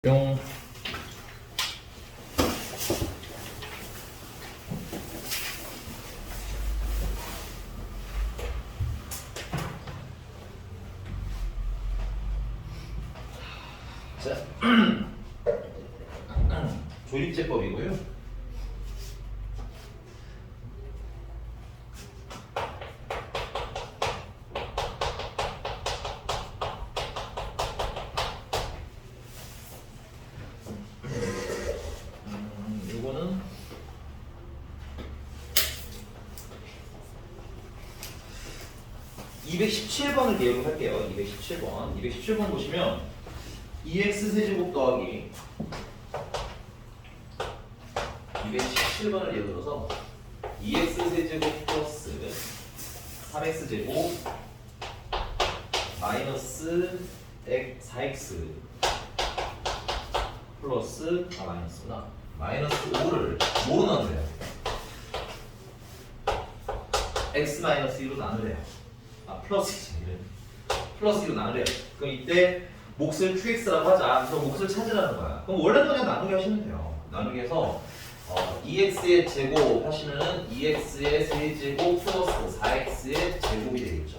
뿅. 자, 조립제법이고요. 요거는 217번을 예로 할게요. 217번 보시면 2x 세제곱 더하기 217번을 예로 들어서 2x 세제곱 플러스 3x 제곱 마이너스 4x 플러스 마이너스구나. 마이너스 5를 뭐로 나누래요? x 마이너스 2로 나누래요. 플러스 2로 나누래요. 그럼 이때 몫을 qx라고 하자. 그래서 몫을 찾으라는 거야. 그럼 원래는 그냥 나누기 하시면 돼요. 나누기 해서 2x의 제곱 하시면은 2x의 세제곱 플러스 4x의 제곱이 되겠죠.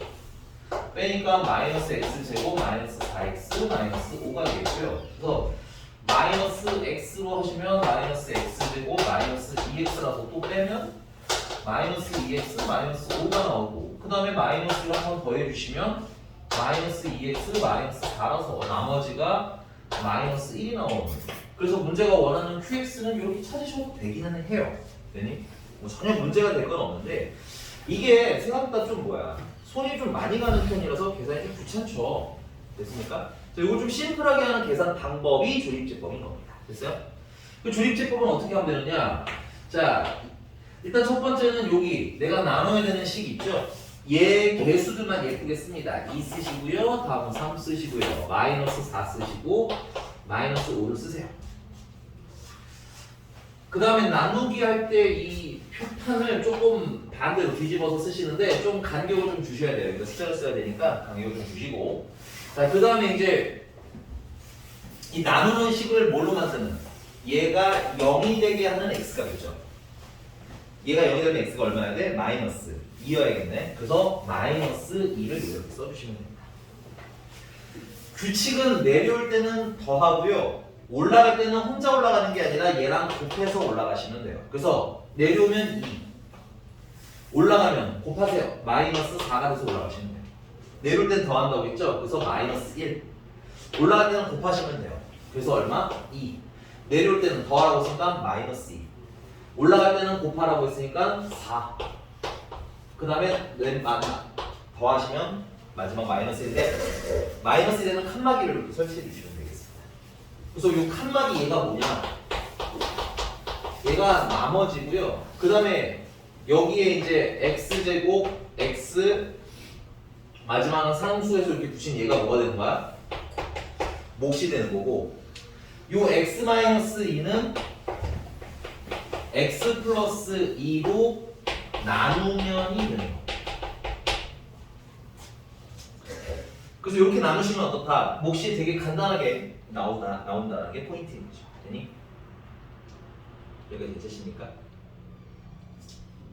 빼니까 마이너스 x제곱 마이너스 4x 마이너스 5가 되겠고요. 그래서 마이너스 x로 하시면 마이너스 x제곱 마이너스 2x라서 또 빼면 마이너스 2x 마이너스 5가 나오고, 그 다음에 마이너스를 한 번 더해주시면 마이너스 2x 마이너스 4라서 나머지가 마이너스 1이 나오는. 그래서 문제가 원하는 qx는 이렇게 찾으셔도 되기는 해요. 되니? 뭐 전혀 문제가 될 건 없는데, 이게 생각보다 좀 손이 좀 많이 가는 편이라서 계산이 좀 귀찮죠. 됐습니까? 자, 이걸 좀 심플하게 하는 계산 방법이 조립제법인 겁니다. 됐어요? 그 조립제법은 어떻게 하면 되느냐? 자, 일단 첫 번째는 여기 내가 나눠야 되는 식 있죠? 얘 개수들만 예쁘게 씁니다. 2 쓰시고요. 다음은 3 쓰시고요. 마이너스 4 쓰시고 마이너스 5를 쓰세요. 그 다음에 나누기 할 때 이 표판을 조금 반대로 뒤집어서 쓰시는데 좀 간격을 좀 주셔야 돼요. 이거 숫자를 써야 되니까 간격을 좀 주시고, 자, 그 다음에 이제 이 나누는 식을 뭘로 만드는? 얘가 0이 되게 하는 x값이죠. 얘가 0이 되면 x가 얼마야 돼? 마이너스 2여야겠네. 그래서 마이너스 2를 이렇게 써주시면 됩니다. 규칙은 내려올 때는 더하고요, 올라갈 때는 혼자 올라가는 게 아니라 얘랑 곱해서 올라가시면 돼요. 그래서 내려오면 2, 올라가면 곱하세요. 마이너스 4가 돼서 올라가시면 돼요. 내려올 때는 더한다고 했죠? 그래서 마이너스 1, 올라갈 때는 곱하시면 돼요. 그래서 얼마? 2. 내려올 때는 더하라고 했으니까 마이너스 2, 올라갈 때는 곱하라고 했으니까 4. 그 다음에 더하시면 마지막 마이너스 1인데, 마이너스 1에는 칸막이를 이렇게 설치해 주시면 되겠습니다. 그래서 이 칸막이 얘가 뭐냐? 얘가 나머지고요. 그 다음에 여기에 이제 x제곱 x 마지막은 상수에서 이렇게 붙인 얘가 뭐가 되는 거야? 몫이 되는 거고, 요 x-2는 x 플러스 2로 나누면이 되는 거. 그래서 이렇게 나누시면 어떻다? 몫이 되게 간단하게 나온다는 게 포인트인 거죠. 되니? 여기가 괜찮으십니까?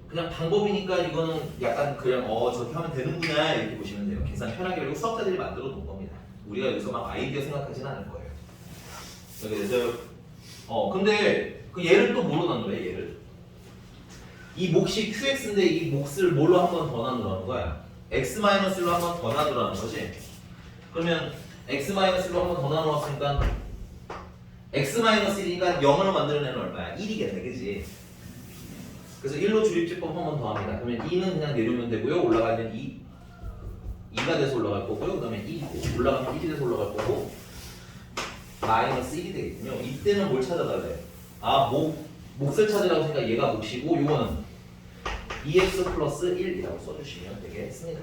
그냥 방법이니까 이거는 약간 그냥 저렇게 하면 되는구나 이렇게 보시면 돼요. 계산 편하게. 그리고 수업자들이 만들어 놓은 겁니다. 우리가 여기서 막 아이디어 생각하지는 않을 거예요. 그래서 근데 그 얘를 또 뭐로 나누래? 얘를 이 몫이 qx인데 이 몫을 뭘로 한 번 더 나누라는 거야? x-1로 한 번 더 나누라는 거지. 그러면 x-1로 한 번 더 나누었으니까 x-1이니까 0을 만들어내는 얼마야? 1이겠네, 그지? 그래서 1로 조립제법 한 번 더 합니다. 그러면 2는 그냥 내려오면 되고요. 올라가면 2가 돼서 올라갈 거고요. 그 다음에 2고, 올라가면 1이 돼서 올라갈 거고, 마이너스 1이 되겠군요. 이때는 뭘 찾아달래? 몫을 찾으라고 생각. 얘가 몫이고, 요거는 2x 플러스 1이라고 써주시면 되겠습니다.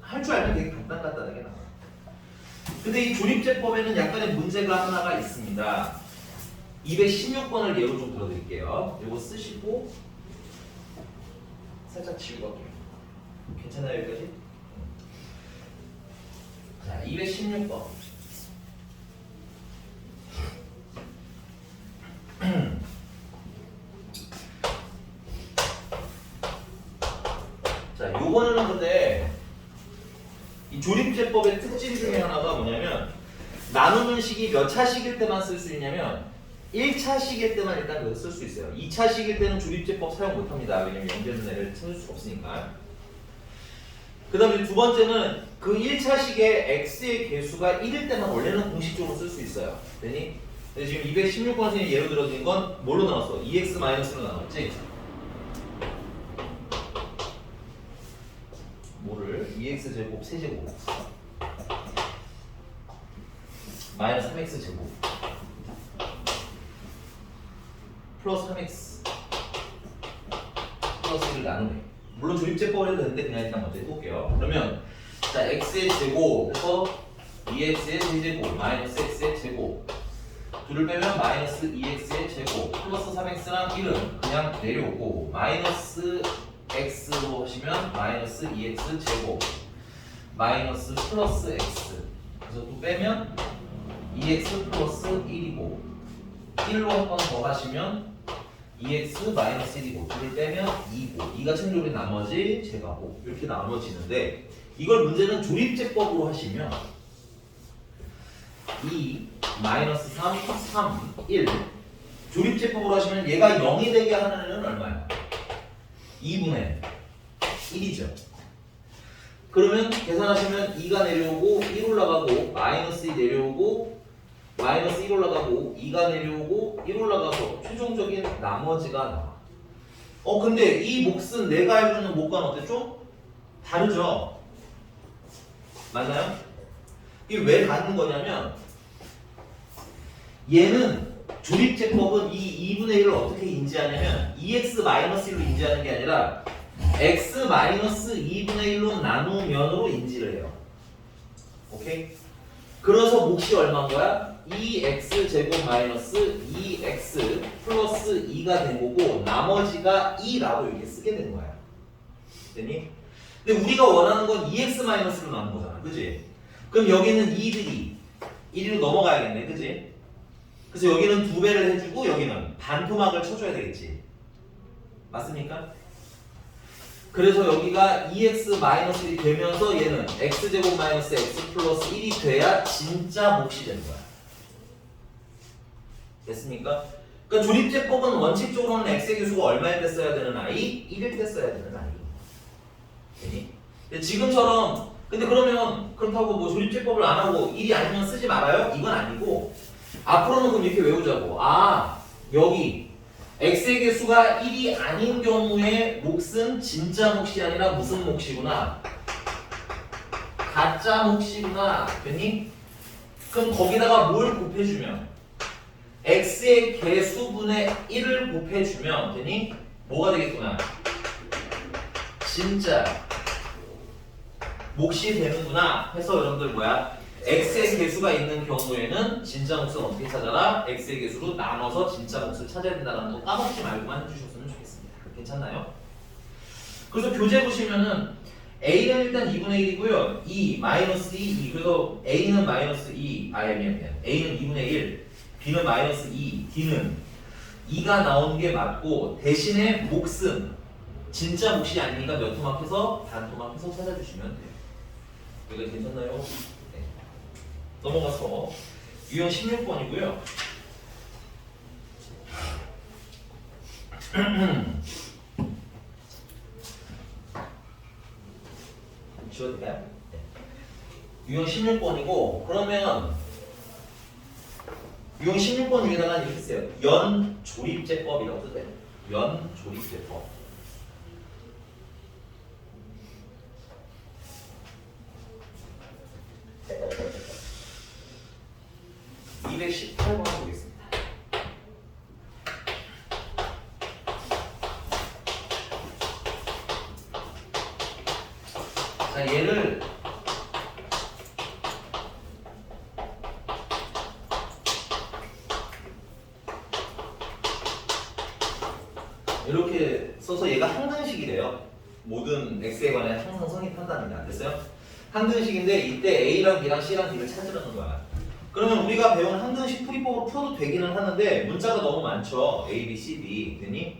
할 줄 알면 되게 간단하게 나와요. 근데 이 조립제법에는 약간의 문제가 하나가 있습니다. 216번을 예로 좀 들어드릴게요. 요거 쓰시고 살짝 지우고 갈게요. 괜찮아요, 여기까지? 자, 216번. 요거는 근데 이 조립제법의 특징 중에 하나가 뭐냐면 나누는 식이 몇 차식일 때만 쓸 수 있냐면 1차식일 때만 일단 그걸 쓸 수 있어요. 2차식일 때는 조립제법 사용 못합니다. 왜냐면 연결된 애를 찾을 수가 없으니까. 그 다음에 두 번째는 그 1차식에 x의 개수가 1일 때만 원래는 공식적으로 쓸 수 있어요. 되니? 근데 지금 216번 선생님이 예로 들어준 건 뭘로 나눴어? 2x-로 나눴지? 뭐를? 2x제곱 세제곱 마이너스 3x제곱 플러스 3x 플러스 1을 나누네. 물론 조립제법을 해도 되는데 그냥 일단 먼저 해볼게요. 그러면 자 x의 제곱 해서 2x의 세제곱 마이너스 x의 제곱 둘을 빼면 마이너스 2x의 제곱 플러스 3x랑 1은 그냥 내려오고 마이너스 x로 하시면 마이너스 2x 제곱 마이너스 플러스 x 그래서 또 빼면 2x 플러스 1이고 1로 한 번 더 하시면 2x 마이너스 1이고 2를 빼면 2고 2가 천조리 나머지 제가고 이렇게 나눠지는데 이걸 문제는 조립제법으로 하시면 2 마이너스 3 3 1 조립제법으로 하시면 얘가 0이 되게 하는 애는 얼마야? 2분의 1이죠. 그러면 계산하시면 2가 내려오고 1 올라가고 마이너스 2 내려오고 마이너스 1 올라가고 2가 내려오고 1 올라가서 최종적인 나머지가 나와. 근데 이 몫은 내가 알고 있는 몫과는 어땠죠? 다르죠? 맞나요? 이게 왜 다른 거냐면 얘는 조립제법은 이 2분의 1을 어떻게 인지하냐면 2x-1로 인지하는 게 아니라 x-2분의 1로 나누면으로 인지를 해요. 오케이? 그래서 몫이 얼마인 거야? 2x 제곱 마이너스 2x 플러스 2가 된 거고 나머지가 2라고 이렇게 쓰게 된 거야. 됐니? 근데 우리가 원하는 건 2x 마이너스로 나눈 거잖아. 그지? 그럼 여기는 2들이 1로 넘어가야겠네. 그지? 그래서 여기는 2배를 해주고 여기는 반토막을 쳐줘야 되겠지. 맞습니까? 그래서 여기가 2x-1이 되면서 얘는 x제곱 마이너스 x 플러스 1이 돼야 진짜 몫이 되는 거야. 됐습니까? 그러니까 조립제법은 원칙적으로는 x의 개수가 얼마일 때 써야 되는 i? 1일 때 써야 되는 i. 되니? 근데 지금처럼 근데 그러면 그렇다고 뭐 조립제법을 안 하고 1이 아니면 쓰지 말아요? 이건 아니고 앞으로는 그럼 이렇게 외우자고. 여기 x의 개수가 1이 아닌 경우에 몫은 진짜 몫이 아니라 무슨 몫이구나? 가짜 몫이구나. 됐니? 그럼 거기다가 뭘 곱해주면 x의 개수분의 1을 곱해주면 되니? 뭐가 되겠구나? 진짜 몫이 되는구나 해서 여러분들 뭐야? x의 개수가 있는 경우에는 진짜 몫은 어떻게 찾아라? x의 개수로 나눠서 진짜 몫을 찾아야 된다는 거 까먹지 말고만 해주셨으면 좋겠습니다. 괜찮나요? 그래서 교재 보시면은 a는 일단 2분의 1이고요. 2, 마이너스 2, 그래서 a는 마이너스 2, 미안. a는 2분의 1, b는 마이너스 2, d는 2가 나오는 게 맞고 대신에 몫은 진짜 몫이 아니니까 몇 토막해서 반토막해서 찾아주시면 돼요. 여기가 괜찮나요? 네. 넘어가서 유형 16번이고요. 지워도 될까요? 네. 유형 16번이고 그러면 유형 16번 위에다가 이렇게 쓰세요. 연조립제법이라고 쓰세요. 연조립제법. 218번 보겠습니다. 자, 얘를 이렇게 써서 얘가 항등식이래요. 모든 x에 관해 항상 성립한답니다. 됐어요? 항등식인데 이때 a랑 b랑 c랑 d를 찾으라는 거야. 그러면 우리가 배운 항등식 풀이법으로 풀어도 되기는 하는데 문자가 너무 많죠. A, B, C, D. 되니?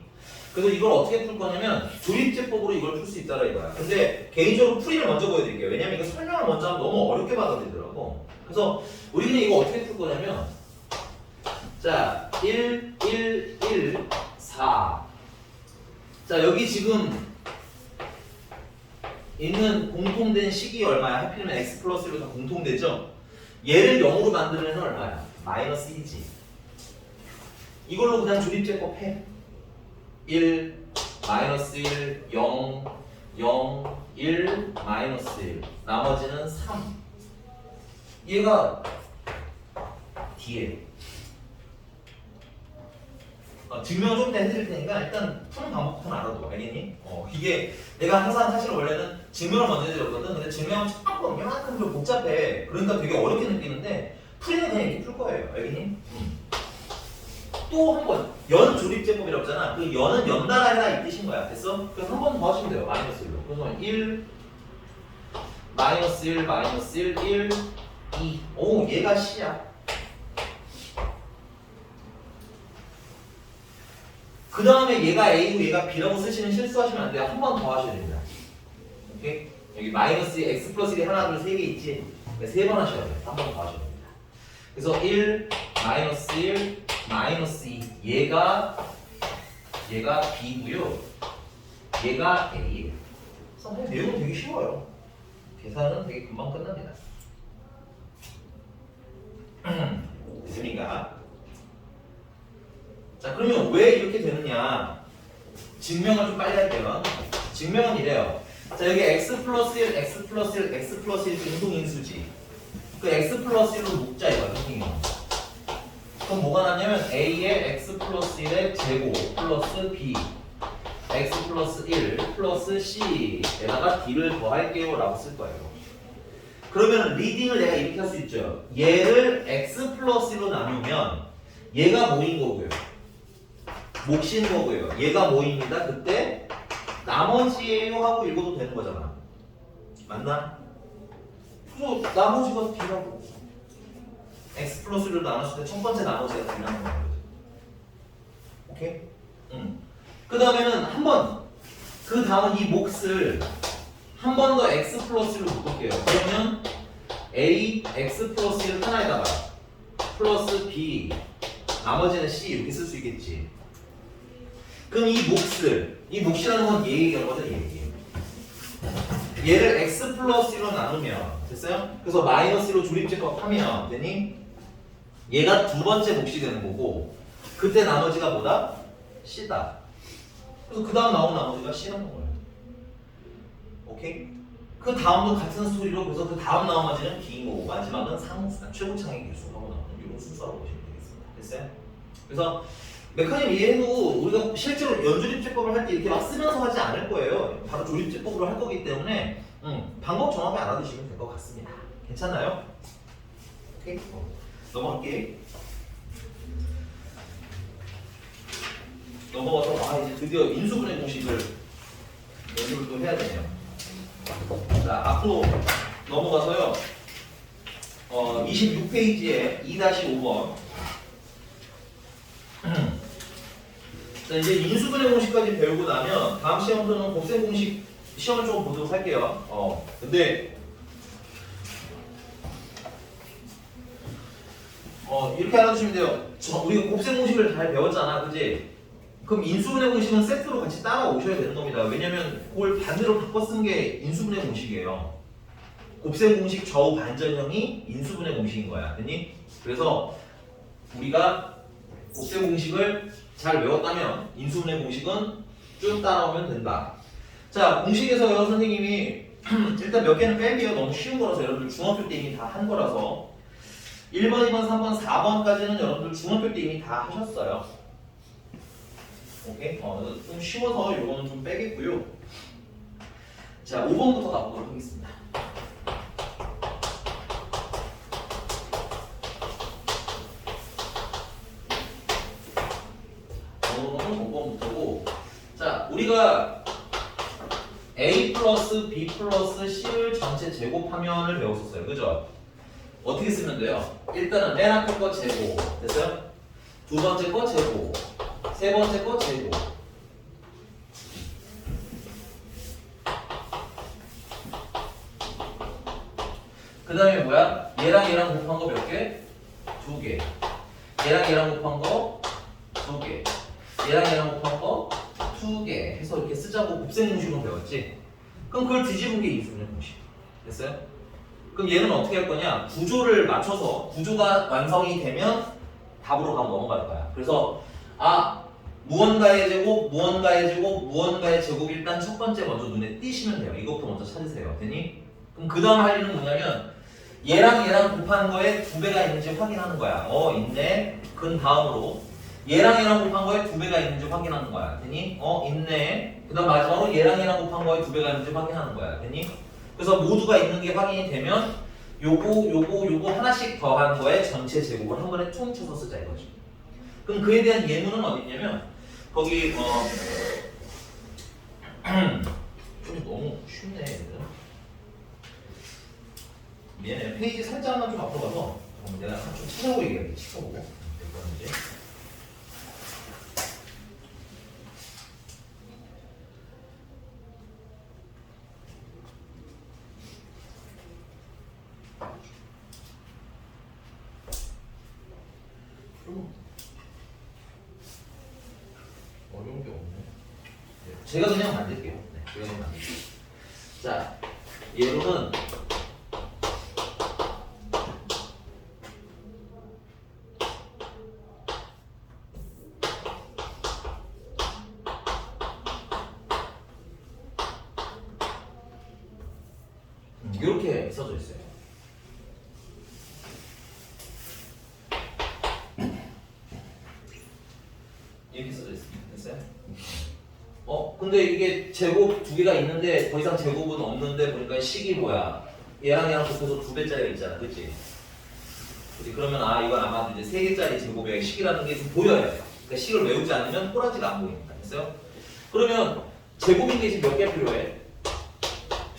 그래서 이걸 어떻게 풀 거냐면 조립제법으로 이걸 풀 수 있다라 이거야. 근데 개인적으로 풀이를 먼저 보여드릴게요. 왜냐면 이거 설명을 먼저 하면 너무 어렵게 받아들이더라고. 그래서 우리는 이거 어떻게 풀 거냐면 자 1, 1, 1, 4. 자 여기 지금 있는 공통된 식이 얼마야? 하필이면 x 플러스 1로 다 공통되죠? 얘를 0으로 만들면 얼마야? 마이너스 2지. 이걸로 그냥 조립제법 해. 1, 마이너스 1, 0, 0, 1, 마이너스 1. 나머지는 3. 얘가 D에. 증명 좀 더 해드릴 테니까 일단 푸는 방법부터 알아둬. 알겠니? 이게 내가 항상 사실 원래는 증명을 먼저 해드렸거든. 근데 증명은 조금 이만큼 좀 복잡해. 그러니까 되게 어렵게 느끼는데 풀이는 그냥 이렇게 풀 거예요. 알겠니? 또 한 번 연 조립제법이라고 했잖아. 그 연은 연달아 해라 이 뜻인 거야. 됐어? 그래서 한 번 더 하시면 돼요. 마이너스 1로. 그래서 1 마이너스 1 마이너스 1 1 2. 오 얘가 C야. 그 다음에 얘가 A고 얘가 B라고 쓰시면 실수하시면 안 돼요. 한 번 더 하셔야 됩니다. 오케이? 여기 마이너스 x 플러스 1이 하나 둘 세 개 있지? 세 번 하셔야 돼요. 한 번 더 하셔야 됩니다. 그래서 1 마이너스 1 마이너스 2 얘가 B고요. 얘가 A예요. 선생님 내용은 되게 쉬워요. 계산은 되게 금방 끝납니다. 됐습니까? 자 그러면 왜 이렇게 되느냐 증명을 좀 빨리 할게요. 증명은 이래요. 자 여기 x 플러스 1, x 플러스 1, x 플러스 1 공통인수지. 그 x 플러스 1로 묶자 이거야. 공통인수. 그럼 뭐가 나냐면 a의 x 플러스 1의 제곱 플러스 b x 플러스 1 플러스 c에다가 d를 더할게요 라고 쓸 거예요. 그러면 리딩을 내가 이렇게 할 수 있죠. 얘를 x 플러스 1로 나누면 얘가 뭐인 거고요. 몫인 거고요. 얘가 뭐입니다. 그때 나머지예요 하고 읽어도 되는 거잖아. 맞나? 그래서 나머지가 D라고. X 플러스를 나눴을 때 첫 번째 나머지가 D라는 거죠. 오케이? 그 다음에는 그 다음은 이 몫을 한 번 더 X 플러스로 묶을게요. 그러면 A, X 플러스 1 하나에다가 플러스 B 나머지는 C 이렇게 쓸 수 있겠지. 그럼 이 몫이라는 건 얘기한 거죠, 얘기. 얘를 x 플러스 1로 나누면 됐어요? 그래서 마이너스 1로 조립제법 하면 되니? 얘가 두 번째 몫이 되는 거고 그때 나머지가 뭐다? C다. 그래서 그 다음 나온 나머지가 C라는 거예요. 오케이? 그 다음도 같은 스토리로 그래서 그 다음 나머지는 D인 거고 마지막은 최고창의 교수하고 나오는 이런 순서라고 보시면 되겠습니다. 됐어요? 그래서 메커니즘 이해해도 우리가 실제로 연조립제법을 할 때 이렇게 막 쓰면서 하지 않을 거예요. 바로 조립제법으로 할 거기 때문에 방법 정확히 알아두시면 될 것 같습니다. 괜찮나요? 오케이? 넘어갈게. 넘어가서 이제 드디어 인수분해 공식을 연습을 또 해야 되네요. 자 앞으로 넘어가서요. 26페이지에 2-5번 자, 이제 인수분해 공식까지 배우고 나면 다음 시험부터는 곱셈 공식 시험을 좀 보도록 할게요. 근데 이렇게 알아두시면 돼요. 우리가 곱셈 공식을 잘 배웠잖아, 그지? 그럼 인수분해 공식은 세트로 같이 따라오셔야 되는 겁니다. 왜냐면 그걸 반대로 바꿔 쓴 게 인수분해 공식이에요. 곱셈 공식 좌우 반전형이 인수분해 공식인 거야, 됐니? 그래서 우리가 곱셈 공식을 잘 외웠다면 인수분해 공식은 쭉 따라오면 된다. 자, 공식에서요 선생님이 일단 몇 개는 뺄게요. 너무 쉬운 거라서 여러분들 중학교 때 이미 다 한 거라서 1번, 2번, 3번, 4번까지는 여러분들 중학교 때 이미 다 하셨어요. 오케이? 좀 쉬워서 이거는 좀 빼겠고요. 자, 5번부터 가보도록 하겠습니다. 5번부터고, 자, 우리가 A 플러스 B 플러스 C를 전체 제곱하면을 배웠었어요. 그죠? 어떻게 쓰면 돼요? 일단은 맨 앞에 거 제곱. 됐어요? 두 번째 거 제곱. 세 번째 거 제곱. 그 다음에 뭐야? 얘랑 얘랑 곱한 거 몇 개? 2개. 얘랑 얘랑 곱한 거 2개. 얘랑 얘랑 곱한 거 2개 해서 이렇게 쓰자고 곱셈 공식으로 배웠지? 그럼 그걸 뒤집은 게 인수분해 공식. 됐어요? 그럼 얘는 어떻게 할 거냐? 구조를 맞춰서 구조가 완성이 되면 답으로 가면 넘어갈 거야. 그래서 무언가의 제곱, 무언가의 제곱, 무언가의 제곱 일단 첫 번째 먼저 눈에 띄시면 돼요. 이것부터 먼저 찾으세요. 되니? 그럼 그 다음 할 일은 뭐냐면 얘랑 얘랑 곱한 거에 2배가 있는지 확인하는 거야. 있네. 그 다음으로 얘랑 얘랑 곱한 거에 2배가 있는지 확인하는 거야. 되니? 있네. 그 다음 마지막으로 얘랑 얘랑 곱한 거에 2배가 있는지 확인하는 거야. 되니? 그래서 모두가 있는 게 확인이 되면 요거 하나씩 더한 거에 전체 제곱을 한 번에 통째서 쓰자 이거지. 그럼 그에 대한 예문은 어디 있냐면 거기 좀 너무 쉽네 얘들. 미안해. 페이지 살짝만 좀 앞으로 가서 내가 좀 찾아보고 얘기할게. 찾아보고 몇 번인지. 좀 어려운 게 없네. 제가 그냥 만들게요. 네, 제가 그냥 만들게요. 자, 예로는 이렇게 써져 있어요. 이렇게 써져 있습니다. 됐어요? 근데 이게 제곱 2개가 있는데 더 이상 제곱은 없는데 보니까 식이 뭐야? 얘랑 얘랑 곱해서 2배짜리가 있잖아. 그치? 그러면 이건 아마 이제 3개짜리 제곱의 식이라는 게 좀 보여요. 그러니까 식을 외우지 않으면 꼬라지가 안 보이니까. 됐어요? 그러면 제곱인 게 지금 몇 개 필요해?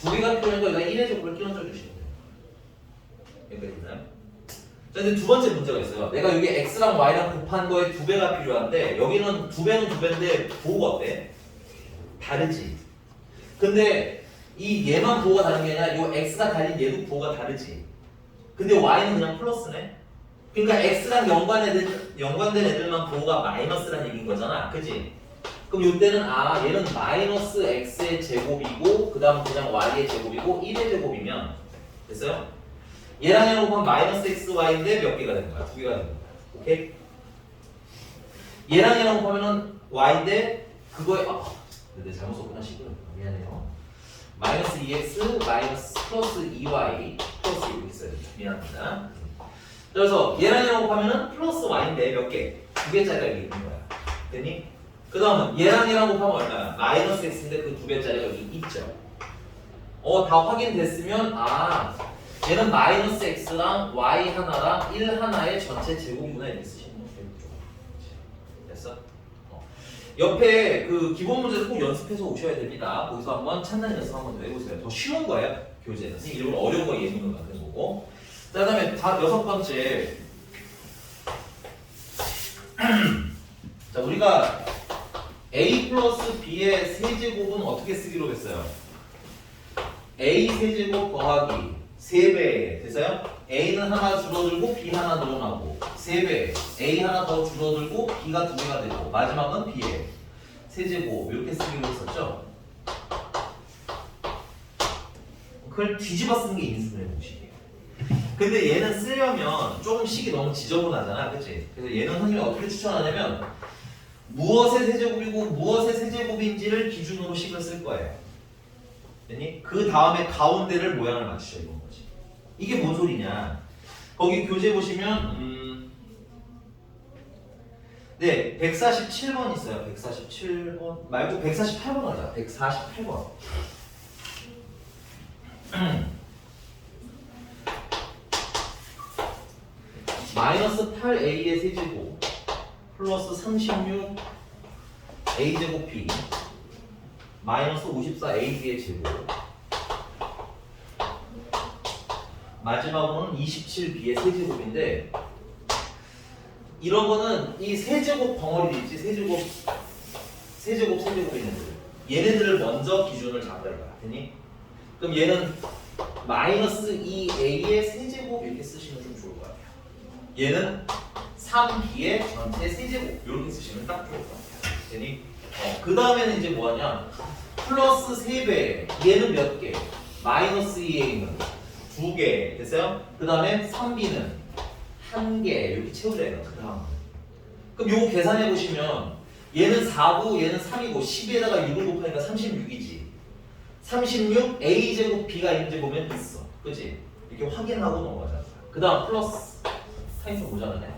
2개가 필요하니까 여기다 1의 제곱을 끼얹어 주시면 돼요. 여기까지 있나요? 자, 이제 두 번째 문제가 있어요. 내가 여기 x랑 y랑 곱한 거에 2배가 필요한데 여기는 2배는 2배인데 부호가 어때? 다르지. 근데 이 얘만 부호가 다른 게 아니라 이 x가 달린 얘도 부호가 다르지. 근데 y는 그냥 플러스네. 그러니까 x랑 연관된 애들만 부호가 마이너스라는 얘기인 거잖아. 그지? 그럼 이때는 얘는 마이너스 x의 제곱이고 그 다음 그냥 y의 제곱이고 1의 제곱이면 됐어요? 얘랑 얘랑 곱하면 마이너스 x, y인데 몇 개가 되는 거야? 2개가 되는 거야. 오케이? 얘랑 얘랑 곱하면은 y인데 그거에 근데 잘못 썼구나 식을. 미안해요. 마이너스 2x 마이너스 플러스 2y 플러스 이렇게 써야 됩니다. 미안합니다. 그래서 얘랑 얘랑 곱하면은 플러스 y인데 몇 개? 2개짜리가 여기 있는 거야. 됐니? 그 다음은 얘랑 얘랑 곱하면 얼마야? 마이너스 x인데 그 2배짜리가 여기 있죠. 다 확인됐으면 얘는 마이너스 x랑 y 하나랑 1 하나의 전체 제곱이구나 이렇게 쓰시면 돼요. 됐어? 옆에 그 기본 문제도 꼭 연습해서 오셔야 됩니다. 거기서 한번 찾는 연습 한번 더 해보세요. 더 쉬운 거예요. 교재는. 일부러 어려운 거 예문을 만든 거고. 자, 그 다음에 6번째. 자, 우리가 a 플러스 b의 세제곱은 어떻게 쓰기로 했어요? a 세제곱 더하기 3배 됐어요? a는 하나 줄어들고 b 하나 늘어나고 3배 a 하나 더 줄어들고 b가 2배가 되고 마지막은 b의 세제곱 이렇게 쓰기로 했었죠? 그걸 뒤집어 쓰는 게 인수분해 공식이에요. 근데 얘는 쓰려면 조금 식이 너무 지저분하잖아, 그치? 그래서 얘는 선생님이 어떻게 추천하냐면 무엇의 세제곱이고 무엇의 세제곱인지를 기준으로 식을 쓸 거예요. 됐니? 그 다음에 가운데를 모양을 맞추셔 이건 거지. 이게 뭔 소리냐? 거기 교재 보시면 네 147번 있어요. 147번 말고 148번 하자. 148번. 마이너스 8a의 세제곱 플러스 36 a제곱 b 마이너스 54ab의 제곱 마지막으로는 27b의 세제곱인데 이런 거는 이 세제곱 덩어리들 있지 세제곱 있는 애들 얘네들을 먼저 기준을 잡으라 이거야. 됐니? 그럼 얘는 마이너스 2a의 세제곱 이렇게 쓰시면 좀 좋을 것 같아요. 얘는 3b의 전체 세제곱 이렇게 쓰시면 딱 좋을 것 같아요. 되니? 그 다음에는 이제 뭐하냐? 플러스 3배 얘는 몇 개? 마이너스 2a는 2개 됐어요? 그 다음에 3b는 1개 이렇게 채우자 이거 그 다음. 그럼 요거 계산해 보시면 얘는 4고 얘는 3이고 12에다가 6을 곱하니까 36이지. 36 a제곱 b가 있는지 보면 있어. 그치? 이렇게 확인하고 넘어가자. 그 다음 플러스 사인서 모자라네.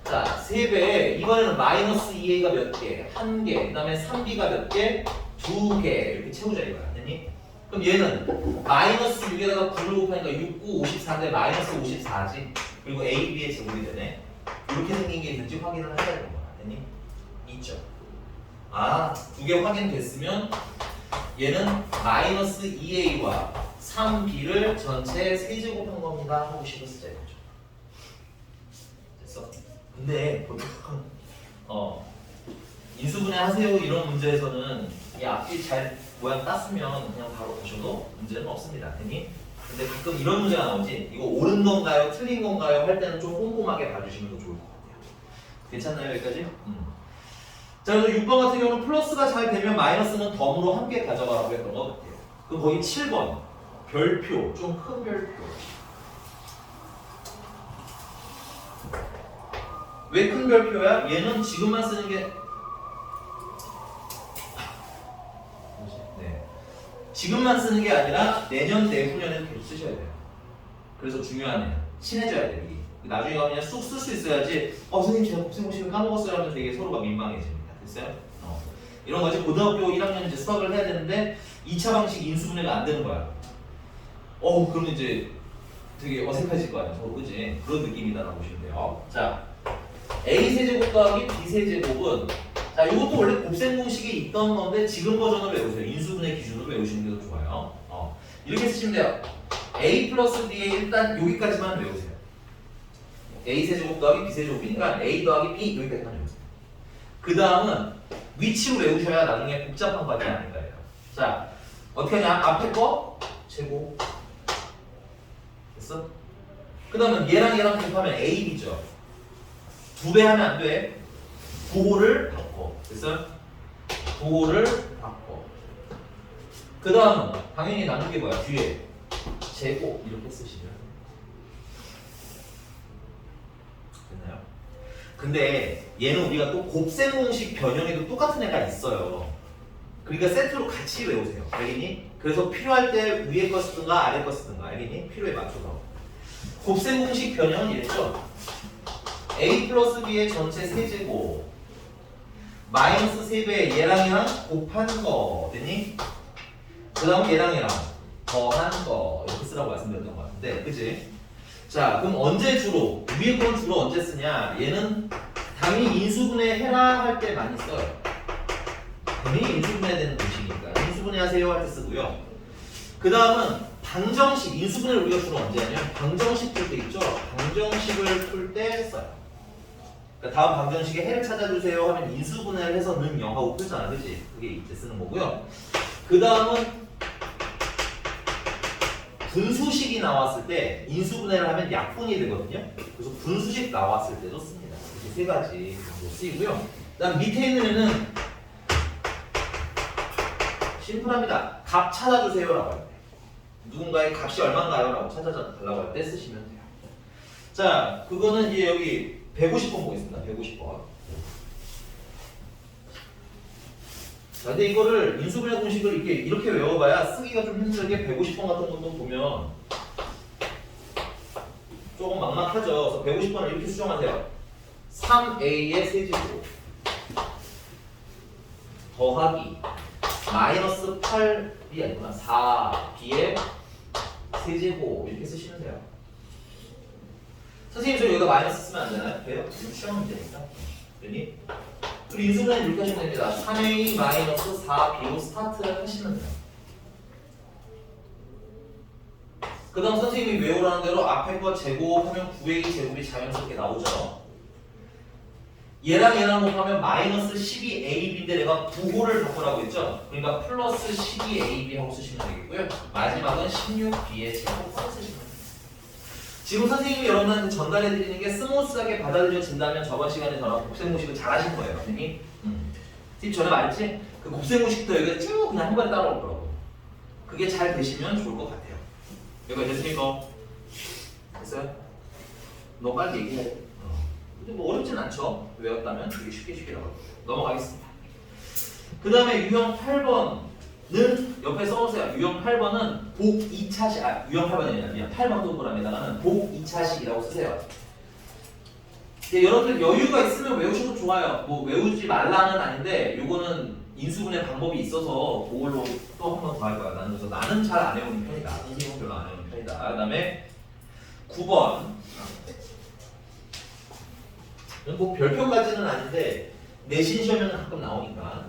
자, 3배 이번에는 마이너스 2a가 몇 개? 1개. 그 다음에 3b가 몇 개? 2개 이렇게 채우자 이거야. 됐니? 그럼 얘는 마이너스 6에다가 9를 곱하니까 6, 9, 54인데 마이너스 54지. 그리고 a, b의 제곱이 되네. 이렇게 생긴 게 있는지 확인을 해야 되는 거야. 됐니? 있죠. 아, 두 개 확인됐으면 얘는 마이너스 2a와 3b를 전체 세제곱한 겁니다 하고 식을 쓰자 이거죠. 됐어? 근데 보통 인수분해 하세요 이런 문제에서는 이 앞뒤 잘 모양 땄으면 그냥 바로 보셔도 문제는 없습니다. 됐니? 근데 가끔 이런 문제가 나오지. 이거 옳은 건가요? 틀린 건가요? 할 때는 좀 꼼꼼하게 봐주시면 더 좋을 것 같아요. 괜찮나요 여기까지? 자, 그래서 6번 같은 경우는 플러스가 잘 되면 마이너스는 덤으로 함께 가져가라고 했던 것 같아요. 그럼 거기 7번 별표, 좀 큰 별표. 왜 큰 별표야? 얘는 지금만 쓰는 게 네. 지금만 쓰는 게 아니라 내년, 내후년에도 계속 쓰셔야 돼요. 그래서 중요하네요. 친해져야 돼요. 나중에 가면 그냥 쑥 쓸 수 있어야지 선생님 제가 곱셈공식을 까먹었어요 하면 되게 서로가 민망해집니다. 됐어요? 이런 거지. 고등학교 1학년 이제 수학을 해야 되는데 2차 방식 인수분해가 안 되는 거야. 그럼 이제 되게 어색해질 거 아니야 서로. 그지? 그런 느낌이다라고 보시면 돼요. 자, a세제곱 더하기 b세제곱은 자, 이것도 원래 곱셈 공식이 있던 건데 지금 버전을 외우세요. 인수분해 기준으로 외우시는 게 더 좋아요. 이렇게 쓰시면 돼요. a 플러스 b에 일단 여기까지만 외우세요. a세제곱 더하기 b세제곱이니까 a 더하기 b 여기까지만 외우세요. 그 다음은 위치로 외우셔야 나중에 복잡한 과정이 아닌 거예요. 자, 어떻게 하냐? 앞에 거 제곱 됐어? 그 다음은 얘랑 곱하면 a, b죠. 2배 하면 안 돼. 부호를 바꿔. 됐어? 부호를 바꿔. 그 다음은 당연히 남은 게 뭐야? 뒤에 제곱 이렇게 쓰시면 됐나요? 근데 얘는 우리가 또 곱셈 공식 변형에도 똑같은 애가 있어요. 그러니까 세트로 같이 외우세요. 알겠니? 그래서 필요할 때 위에 거 쓰든가 아래 거 쓰든가. 알겠니? 필요에 맞춰서. 곱셈 공식 변형은 이랬죠. a 플러스 b의 전체 세제곱 마이너스 3배 얘랑 곱한 거 됐니? 그 다음 얘랑 더한 거 이렇게 쓰라고 말씀드렸던 것 같은데 그치? 자, 그럼 언제 주로? 위에 거는 주로 언제 쓰냐? 얘는 당연히 인수분해 해라 할 때 많이 써요. 당연히 인수분해 되는 공식이니까 인수분해 하세요 할 때 쓰고요. 그 다음은 방정식, 인수분해를 우리가 주로 언제 하냐면 방정식 풀 때 있죠? 방정식을 풀 때 써요. 그러니까 다음 방정식에 해를 찾아주세요 하면 인수분해를 해서 는 0하고 풀잖아. 그치? 그게 이때 쓰는 거고요. 그 다음은 분수식이 나왔을 때 인수분해를 하면 약분이 되거든요. 그래서 분수식 나왔을 때도 씁니다. 이렇게 세 가지 정도 쓰이고요. 그다음 밑에 있는 애는 심플합니다. 값 찾아주세요라고 할 때. 누군가의 값이 얼마인가요? 라고 찾아달라고 할 때 쓰시면 돼요. 자, 그거는 이제 여기 150번 보겠습니다. 150번. 자, 근데 이거를 인수분해 공식을 이렇게 외워봐야 쓰기가 좀 힘들게 150번 같은 것도 보면 조금 막막하죠. 그래서 150번을 이렇게 수정하세요. 3a의 세제곱 더하기 마이너스 8이 아니구나. 4b의 세제곱 이렇게 쓰시면 돼요. 선생님 저 여기다 마이너스 쓰면 안 되나요? 돼요? 수정하면 되니까. 그러니? 그리고 인수분해 이렇게 하시면 됩니다. 3a 마이너스 4b로 스타트를 하시면 돼요. 그 다음 선생님이 외우라는 대로 앞에 거 제곱하면 9a 제곱이 자연스럽게 나오죠. 얘랑 얘랑 곱하면 마이너스 12ab인데 내가 부호를 바꾸라고 했죠? 그러니까 플러스 12ab 하고 쓰시면 되겠고요. 마지막은 16b의 제곱하고 쓰시면 됩니다. 지금 선생님이 여러분한테 전달해드리는 게 스무스하게 받아들여진다면 저번 시간에 저랑 곱셈공식을 잘 하신 거예요. 선생님이. 선생님 전에 말했지? 그 곱셈공식도 여기가 쭉 그냥 한 번에 따라올 거라고. 그게 잘 되시면 좋을 것 같아요. 여기가 됐습니까? 됐어요? 너 빨리 얘기해. 근데 뭐 어렵진 않죠. 외웠다면 되게 쉽게 나올 거예요. 넘어가겠습니다. 그 다음에 유형 8번은 옆에 써보세요. 유형 8번은 복 2차식, 유형 8번이 아니라 그냥 8번 동그라미에다가는 복 2차식이라고 쓰세요. 여러분들 여유가 있으면 외우셔도 좋아요. 뭐 외우지 말라는 아닌데 요거는 인수분해 방법이 있어서 그걸로 또 한 번 더 할 거야. 나는 잘 안 외우는 편이다. 선생님은 별로 안 외우는 편이다. 그 다음에 9번. 뭐 별표까지는 아닌데 내신 시험에는 가끔 나오니까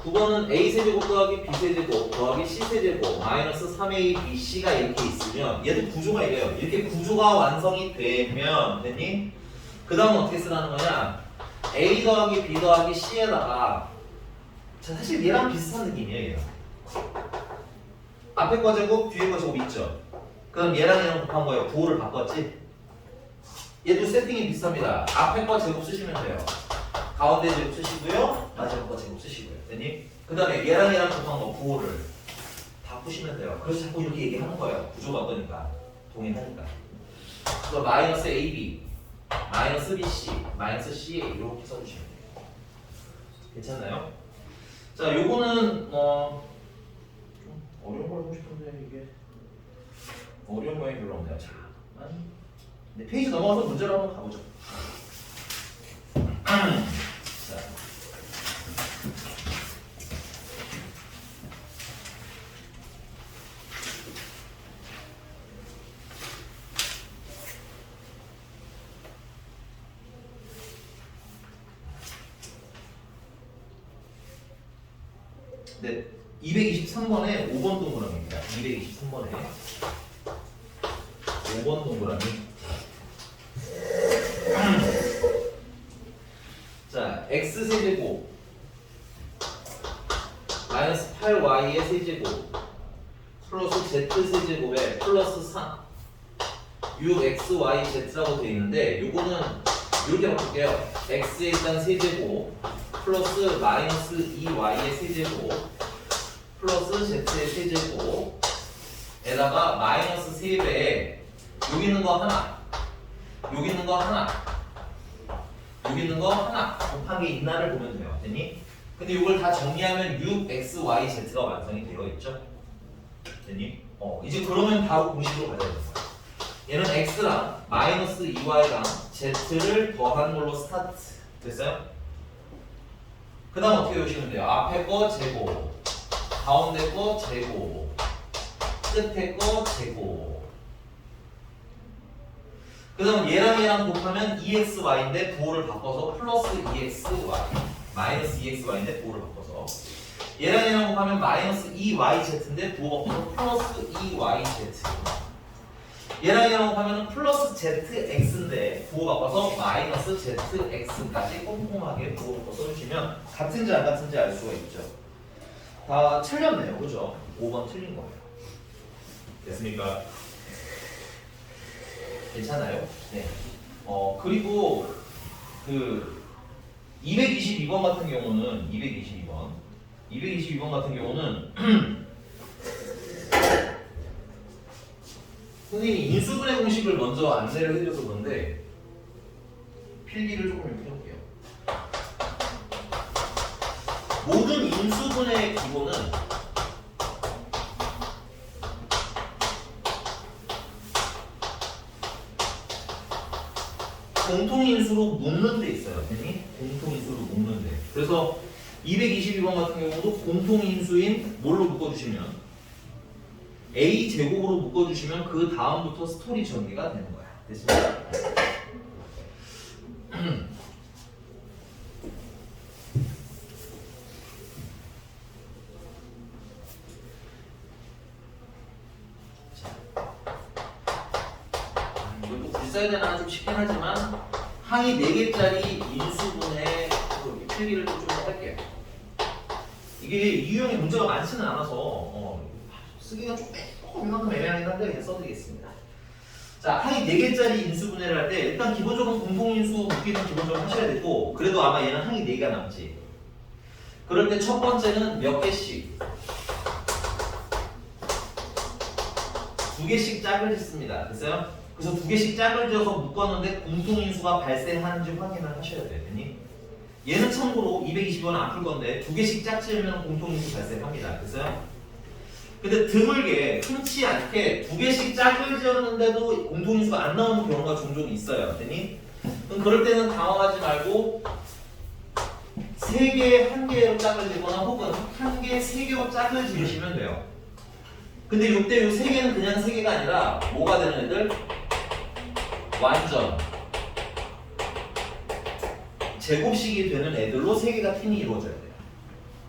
9번은 a세제곱 더하기 b세제곱 더하기 c세제곱 마이너스 3abc가 이렇게 있으면 얘도 구조가 이래요. 이렇게 구조가 완성이 되면 됐니? 그 다음은 어떻게 쓰라는 거냐, a 더하기 b 더하기 c에다가 사실 얘랑 비슷한 느낌이에요. 얘랑 앞에 거 제곱 뒤에 거 제곱 있죠. 그럼 얘랑 곱한 거예요. 부호를 바꿨지? 얘도 세팅이 비슷합니다. 앞에 거 제곱 쓰시면 돼요. 가운데 제곱 쓰시고요. 마지막 거 제곱 쓰시고요. 됐니? 그 다음에 얘랑 곱한 거 부호를 바꾸시면 돼요. 그래서 자꾸 이렇게 얘기하는 거예요. 구조 바꾸니까. 동일하니까. 그래서 마이너스 AB, 마이너스 BC, 마이너스 CA 이렇게 써주시면 돼요. 괜찮나요? 자, 요거는 좀 어려운 걸 하고 싶은데 이게 어려운 모양이 별로 없네요. 잠깐만. 네, 페이지 넘어가서 문제로 한번 가보죠. 자. 네, 223번에 5번 동그라미입니다. 223번에 5번 동그라미. 자, x세제곱 마이너스 8y의 세제곱 플러스 z세제곱에 플러스 3 6xyz라고 되어 있는데 요거는 이렇게 바꿀게요. x에 일단 세제곱 플러스 마이너스 2y의 세제곱 플러스 z의 세제곱 에다가 마이너스 3배에 여기 있는 거 하나, 여기 있는 거 하나, 여기 있는 거 하나 곱한 게 있나를 보면 돼요. 됐니? 근데 이걸 다 정리하면 6xyz가 완성이 되어 있죠. 됐니? 이제 그러면 바로 공식으로 가야 되는 거야. 얘는 x랑 마이너스 2y랑 z를 더한 걸로 스타트. 됐어요? 그 다음 어떻게 외우시면 돼요? 앞에 거 제곱, 가운데 거 제곱, 끝에 거 제곱. 그 다음 얘랑 곱하면 2xy인데 부호를 바꿔서 플러스 2xy 마이너스 2xy인데 부호를 바꿔서 얘랑 곱하면 마이너스 2yz인데 부호 바꿔서 플러스 2yz 얘랑 곱하면 플러스 zx인데 부호 바꿔서 마이너스 zx까지 꼼꼼하게 부호 바꿔 써주시면 같은지 안 같은지 알 수가 있죠. 다 틀렸네요. 그죠? 5번 틀린 거예요. 됐습니까? 괜찮아요? 네. 그리고 그 222번 같은 경우는 222번 같은 경우는 선생님이 인수분해 공식을 먼저 안내를 해줘서 그런데 필기를 조금 이렇게 해볼게요. 모든 인수분해의 기본은 공통인수로 묶는 데 있어요. 공통인수로 묶는 데. 그래서 222번 같은 경우도 공통인수인 뭘로 묶어주시면 A 제곱으로 묶어주시면 그 다음부터 스토리 전개가 되는 거야. 됐습니까? 이것도 써야 되나 좀 쉽긴 하지만 항이 4개짜리 인수분해 필기를 좀 할게요. 이게 이 유형의 문제가 많지는 않아서 쓰기가 조금 이만큼 애매하긴 한데 그냥 써드리겠습니다. 자, 항이 4개짜리 인수분해를 할 때 일단 기본적으로 공통인수 묶기는 기본적으로 하셔야 되고 그래도 아마 얘는 항이 4개가 남지. 그럴 때 첫 번째는 몇 개씩 2개씩 짝을 짓습니다. 됐어요? 그래서 2개씩 짝을 지어서 묶었는데 공통인수가 발생하는지 확인을 하셔야 돼요. 됐니? 얘는 참고로 220은 안 풀 건데 2개씩 짝 지으면 공통인수 발생합니다. 됐어요? 근데 드물게 흔치 않게 2개씩 짝을 지었는데도 공통인수가 안 나오는 경우가 종종 있어요. 됐니? 그럼 그럴 때는 당황하지 말고 3개, 1개로 짝을 지거나 혹은 1개, 3개로 짝을 지으시면 돼요. 근데 이때 요 3개는 그냥 3개가 아니라 뭐가 되는 애들? 완전 제곱식이 되는 애들로 3개가 팀이 이루어져야 돼요.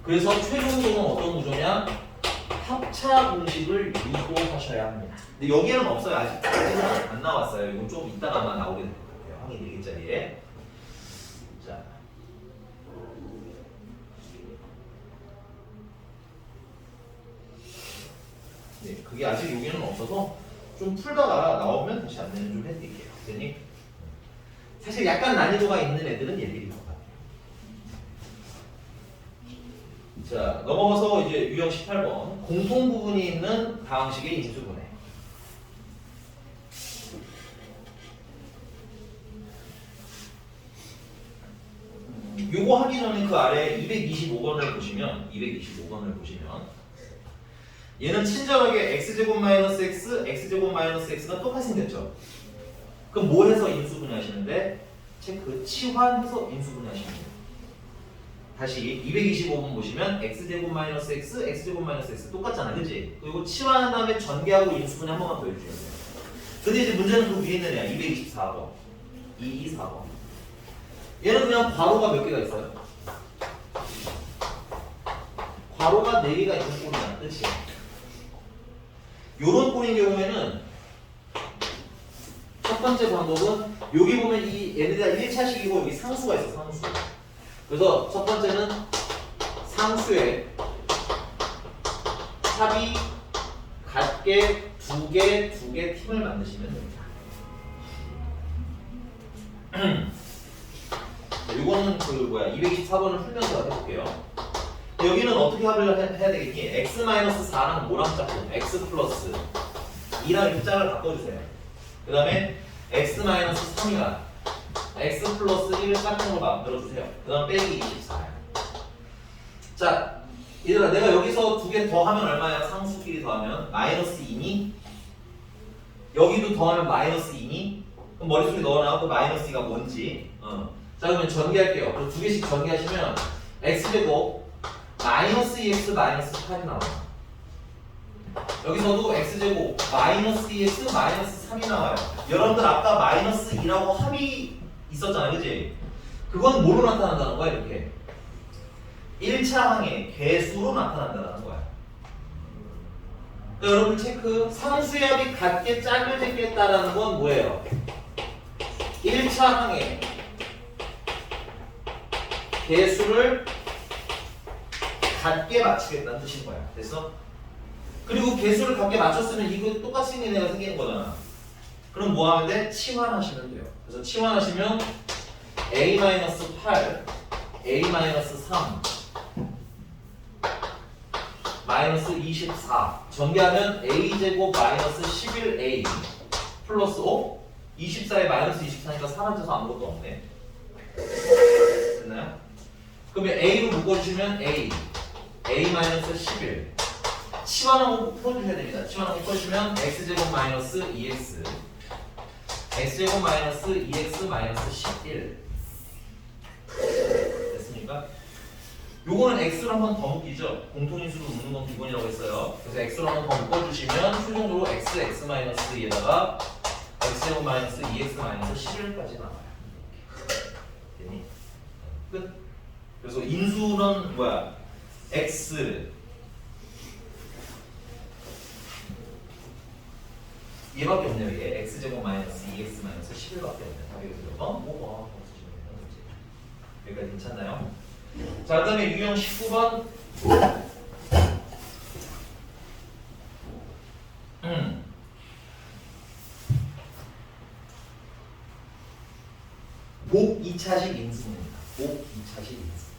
그래서 최종적으로 어떤 구조냐? 합차 공식을 유도하셔야 합니다. 근데 여기에는 없어요. 아직은 안 나왔어요. 이건 좀 이따가 아마 나오게 될 것 같아요. 항이 4개짜리에. 자. 네, 그게 아직 여기는 없어서 좀 풀다가 나오면 다시 안내는 좀 해드릴게요. 됐니? 사실 약간 난이도가 있는 애들은 얘들이 것 같아요. 자, 넘어가서 이제 유형 18번 공통 부분이 있는 다항식의 인수분해. 요거 하기 전에 그 아래 225번을 보시면 얘는 친절하게 x제곱 마이너스 x, x제곱 마이너스 x가 똑같이 생겼죠. 그럼 뭐 해서 인수분해 하시는데? 체크, 치환해서 인수분해 하시면 돼요. 다시 225번 보시면 x제곱 마이너스 x, x제곱 마이너스 x 똑같잖아, 그치? 그리고 치환한 다음에 전개하고 인수분해 한 번만 더 해주셔야 돼요. 근데 이제 문제는 그 위에 있는 애야, 224번 224번 얘는 그냥 괄호가 몇 개가 있어요? 괄호가 4개가 있는 꼴이잖아, 그치? 요런 꼴인 경우에는 첫 번째 방법은 여기 보면 이 얘네가 1차식이고 여기 상수가 있어, 상수. 그래서 첫 번째는 상수에 합이 같게 2개 팀을 만드시면 됩니다. 이거는 그 224번을 풀면서 해볼게요. 여기는 어떻게 합을 해야 되겠니? x-4랑 뭐랑 짝꿍? x 플러스 2랑 이렇게 짝을 바꿔주세요. 그 다음에 x-3이랑 x 플러스 1을 짝꿍으로 만들어주세요. 그 다음 빼기 24야. 자, 얘들아 내가 여기서 2개 더하면 얼마야? 상수끼리 더하면 마이너스 2니? 여기도 더하면 마이너스 2니? 그럼 머릿속에 넣어놔. 그 마이너스 2가 뭔지. 자, 그러면 전개할게요. 그럼 2개씩 전개하시면 x제곱 마이너스 2x 마이너스 8이 나와요. 여기서도 x제곱 마이너스 2x 마이너스 3이 나와요. 여러분들 아까 마이너스 2라고 합이 있었잖아요, 그치? 그건 뭐로 나타난다는 거야, 이렇게? 1차 항의 개수로 나타난다는 거야. 그러니까 여러분 체크, 상수의 합이 같게 짝을 짓겠다라는 건 뭐예요? 1차 항의 개수를 같게 맞추겠다는 뜻인 거야. 됐어? 그리고 개수를 같게 맞췄으면 이거 똑같이 생긴 애가 생기는 거잖아. 그럼 뭐 하면 돼? 치환하시면 돼요. 그래서 치환하시면 a-8, a-3, 마이너스 24 전개하면 a제곱 마이너스 11a 플러스 5 24에 마이너스 24니까 사라져서 아무것도 없네. 됐나요? 그러면 a로 묶어주시면 a-11 치환하고 풀어주셔야 됩니다. 치환하고 풀어주시면 x제곱 마이너스 2x x제곱 마이너스 2x 마이너스 11 됐습니까? 요거는 x로 한 번 더 묶이죠. 공통인수로 묶는 건 기본이라고 했어요. 그래서 x로 한 번 더 묶어주시면 최종적으로 x 마이너스 2에다가 x제곱 마이너스 2x 마이너스 11까지 나와요. 됐니? 끝. 그래서 인수는 뭐야? x 얘밖에 없네요. 얘 x제곱 마이너스 2x 마이너스 11밖에 없네. 답이 여기서 뭐가 없어지면 되는 거지. 여기까지 괜찮나요? 자, 그 다음에 유형 19번. 복 2차식 인수분해입니다. 복 2차식 인수.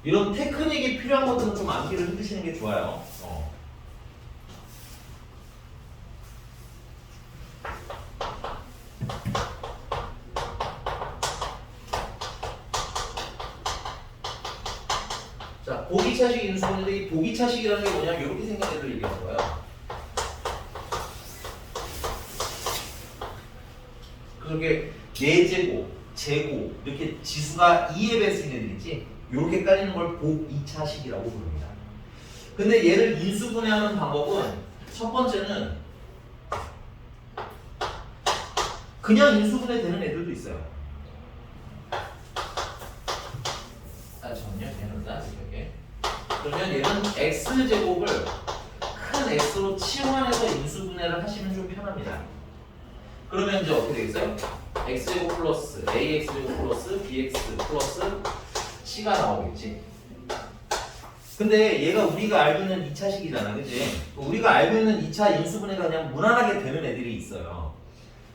이런 테크닉이 필요한 것들은 좀 암기를 해주시는 게 좋아요. 자, 복 2차식 인수분해인데 이 복 2차식이라는 게 뭐냐면 이렇게 생긴 애들 얘기하는 거예요. 그렇게 4제곱, 제곱 이렇게 지수가 2에 배수 있는 애들이지 이렇게 깔리는 걸 복 2차식이라고 부릅니다. 근데 얘를 인수분해하는 방법은 첫 번째는 그냥 인수분해 되는 애들도 있어요. 잠깐만요. 얘는 이렇게. 그러면 얘는 x제곱을 큰 x로 치환해서 인수분해를 하시면 좀 편합니다. 그러면 이제 어떻게 되겠어요? x제곱 플러스 ax제곱 플러스 bx 플러스 c가 나오겠지. 근데 얘가 우리가 알고 있는 2차식이잖아, 그치? 우리가 알고 있는 2차 인수분해가 그냥 무난하게 되는 애들이 있어요.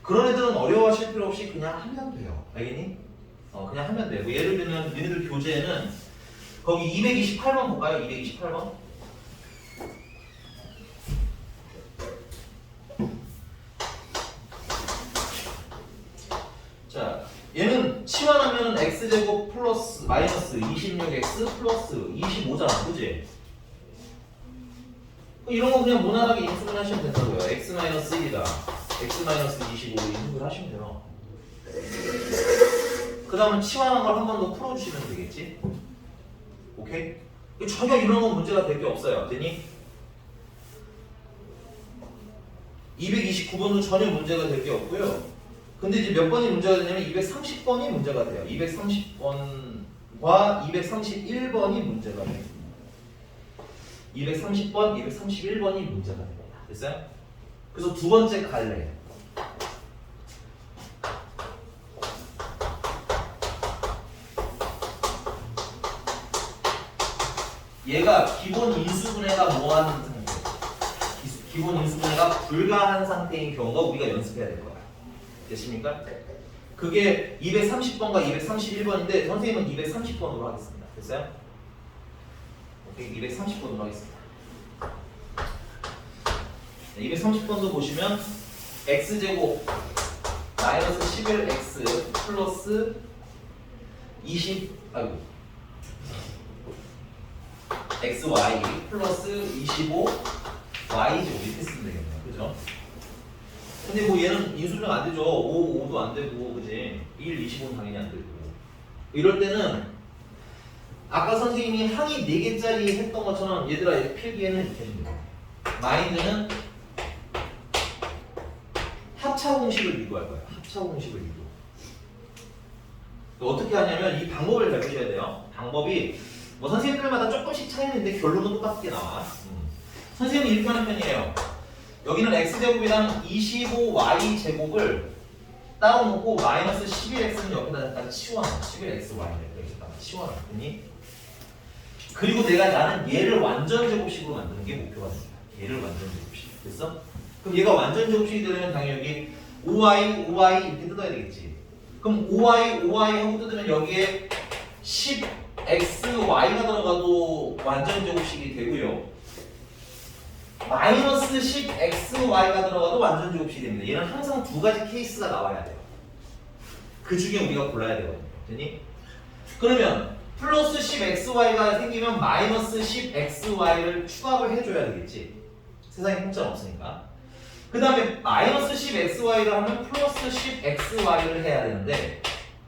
그런 애들은 어려워하실 필요 없이 그냥 하면 돼요. 알겠니? 그냥 하면 돼요. 뭐 예를 들면 너희들 교재에는 거기 228번 볼까요? 228번. 자, 얘는 치환하면 x제곱 플러스 마이너스 26x 플러스 25잖아, 그지? 이런 거 그냥 무난하게 인수분 하시면 된다고요. x 마이너스 1이다, x 마이너스 25 인수분 하시면 돼요. 그 다음에 치환한 걸 한 번 더 풀어주시면 되겠지? 오케이? 전혀 이런 건 문제가 될 게 없어요. 되니? 229번도 전혀 문제가 될 게 없고요. 근데 이제 몇 번이 문제가 되냐면 230번이 문제가 돼요. 230번과 231번이 문제가 돼요. 230번, 231번이 문제가 됩니다. 됐어요? 그래서 두 번째 갈래. 얘가 기본 인수분해가 뭐하는 상태? 기본 인수분해가 불가한 상태인 경우가 우리가 연습해야 될 거야. 됐습니까? 그게 230번과 231번인데 선생님은 230번으로 하겠습니다. 됐어요? 오케이, 230번으로 하겠습니다. 230번도 보시면 x제곱 마이너스 11x 플러스 xy 플러스 25y 제곱 이렇게 쓰면 되겠네요. 그죠? 근데 뭐 얘는 인수분해가 안 되죠. 5도 안 되고, 그지? 1, 25는 당연히 안 되고. 이럴 때는 아까 선생님이 항이 4개짜리 했던 것처럼 얘들아 필기에는 이렇게 해주면 돼요. 마인드는 합차 공식을 유도할 거예요. 합차 공식을 유도. 어떻게 하냐면 이 방법을 잘 보셔야 돼요. 방법이 뭐 선생님들마다 조금씩 차이는 있는데 결론은 똑같게 나와. 선생님이 이렇게 하는 편이에요. 여기는 x제곱이랑 25y제곱을 따로 놓고 마이너스 11x는 여기다 약간 치워놔. 11xy를 여기다가 치워놨더니 그리고 나는 얘를 완전 제곱식으로 만드는 게 목표가 됩니다. 얘를 완전 제곱식. 됐어? 그럼 얘가 완전 제곱식이 되려면 당연히 여기 5y 이렇게 뜯어야 되겠지. 그럼 5y 하고 뜯으면 여기에 10xy가 들어가도 완전 제곱식이 되고요. 마이너스 10xy가 들어가도 완전 제곱식이 됩니다. 얘는 항상 두 가지 케이스가 나와야 돼요. 그 중에 우리가 골라야 되거든요. 됐니? 그러면 플러스 10xy가 생기면 마이너스 10xy를 추가를 해줘야 되겠지. 세상에 공짜는 없으니까. 그 다음에 마이너스 10xy를 하면 플러스 10xy를 해야 되는데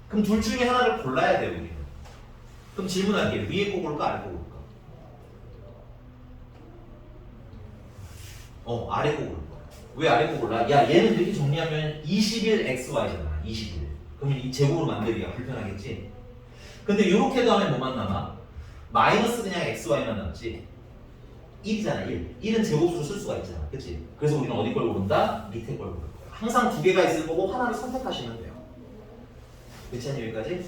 그럼 둘 중에 하나를 골라야 돼요. 우리는. 그럼 질문할게요. 위에 거 고를까? 아래 거 고를까? 아래 거 고를 거야. 왜 아래 거 골라? 야, 얘는 이렇게 정리하면 21xy잖아. 21. 그러면 이 제곱으로 만들기가 불편하겠지? 근데 이렇게도 하면 뭐만 남아? 마이너스 그냥 xy만 남지. 1이잖아 1. 1은 제곱수로 쓸 수가 있잖아. 그치? 그래서 우리는 어디 걸 고른다? 밑에 걸 고를 거야. 항상 두 개가 있을 거고 하나를 선택하시면 돼요. 괜찮니 여기까지?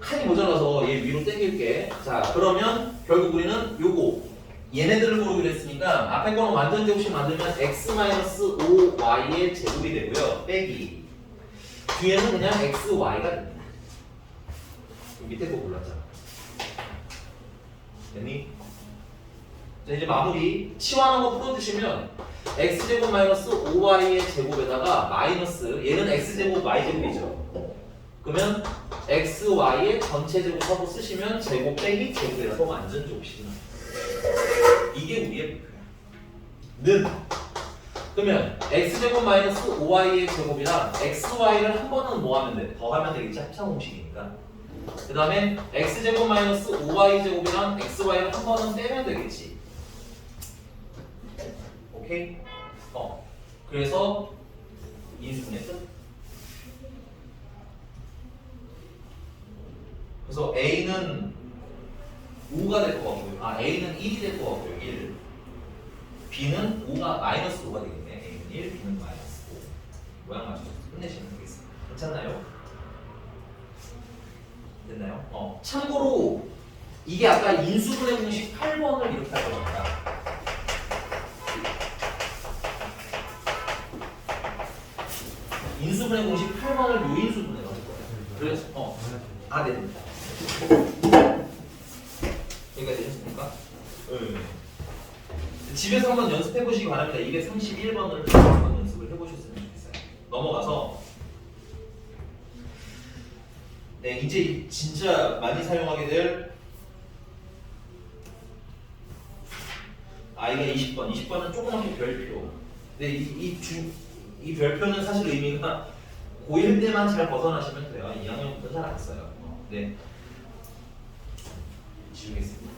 칸이 모자라서 얘 위로 당길게. 자 그러면 결국 우리는 요거 얘네들을 고르기로 했으니까 앞에 거는 완전 제곱식 만들면 x-5y의 제곱이 되고요. 빼기 뒤에는 그냥 xy가 됩니다. 밑에 거 골랐잖아. 됐니? 자 이제 마무리 치환한 거 풀어주시면 x제곱 마이너스 5y의 제곱에다가 마이너스 얘는 x제곱 y제곱이죠. 그러면 xy의 전체 제곱 하고 쓰시면 제곱 빼기 제곱이라서 완전 제곱식이 나와요. 이게 우리의 목표야. 는 그러면 x제곱 마이너스 5y의 제곱이랑 xy를 한 번은 뭐 하면 돼? 더하면 되겠지? 합차 공식이니까. 그 다음에 x제곱 마이너스 5y 제곱이랑 xy를 한 번은 빼면 되겠지. 오케이? 그래서 인수분해 끝. 그래서 a는 5가 될 것 같고요. a는 1이 될 것 같고요. 1. b는 5가 마이너스 5가 되겠네. a는 1, b는 마이너스 5. 모양 맞춰서 끝내시면 되겠습니다. 괜찮나요? 됐나요? 참고로 이게 아까 인수분해 공식 8번을 이렇게 할 겁니다. 인수분해 공식 8번을 요인수분해로 할 거예요. 그래서 네 됩니다. 여기까지 되셨습니까? 집에서 한번 연습해 보시기 바랍니다. 231번을 한번 연습을 해보셨으면 좋겠어요. 넘어가서 네 이제 진짜 많이 사용하게 될 이게 20번. 20번은 조그맣게 별표. 근데 이 별표는 사실 의미가 고1 때만 잘 벗어나시면 돼요. 2학년부터 잘 안 써요. 네. 지우겠습니다.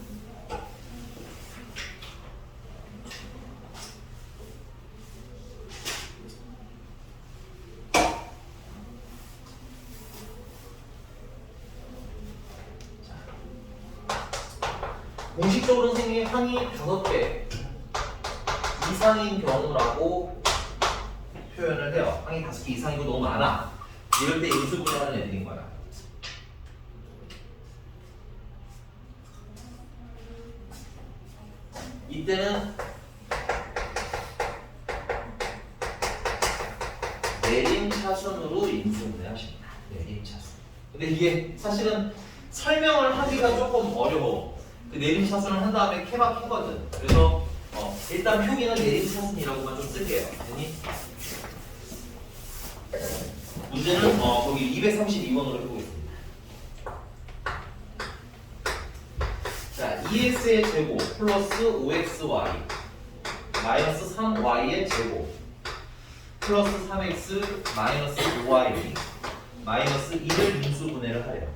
공식적으로 선생님이 항이 5배 이상인 경우라고 표현을 해요. 항이 5개 이상이고 너무 많아. 이럴 때 인수분해하는 애들인 거야. 이때는 내림차순으로 인수분해 하십니다. 내림차순. 근데 이게 사실은 설명을 하기가 조금 어려워. 그 내림차순을 한 다음에 케바케거든. 그래서 일단 표기는 내림차순이라고만 좀 쓸게요. 됐니? 문제는 거기 232번으로 해보겠습니다. 자, 2x의 제곱 플러스 5xy 마이너스 3y의 제곱 플러스 3x 마이너스 5y 마이너스 2를 인수분해를 하래요.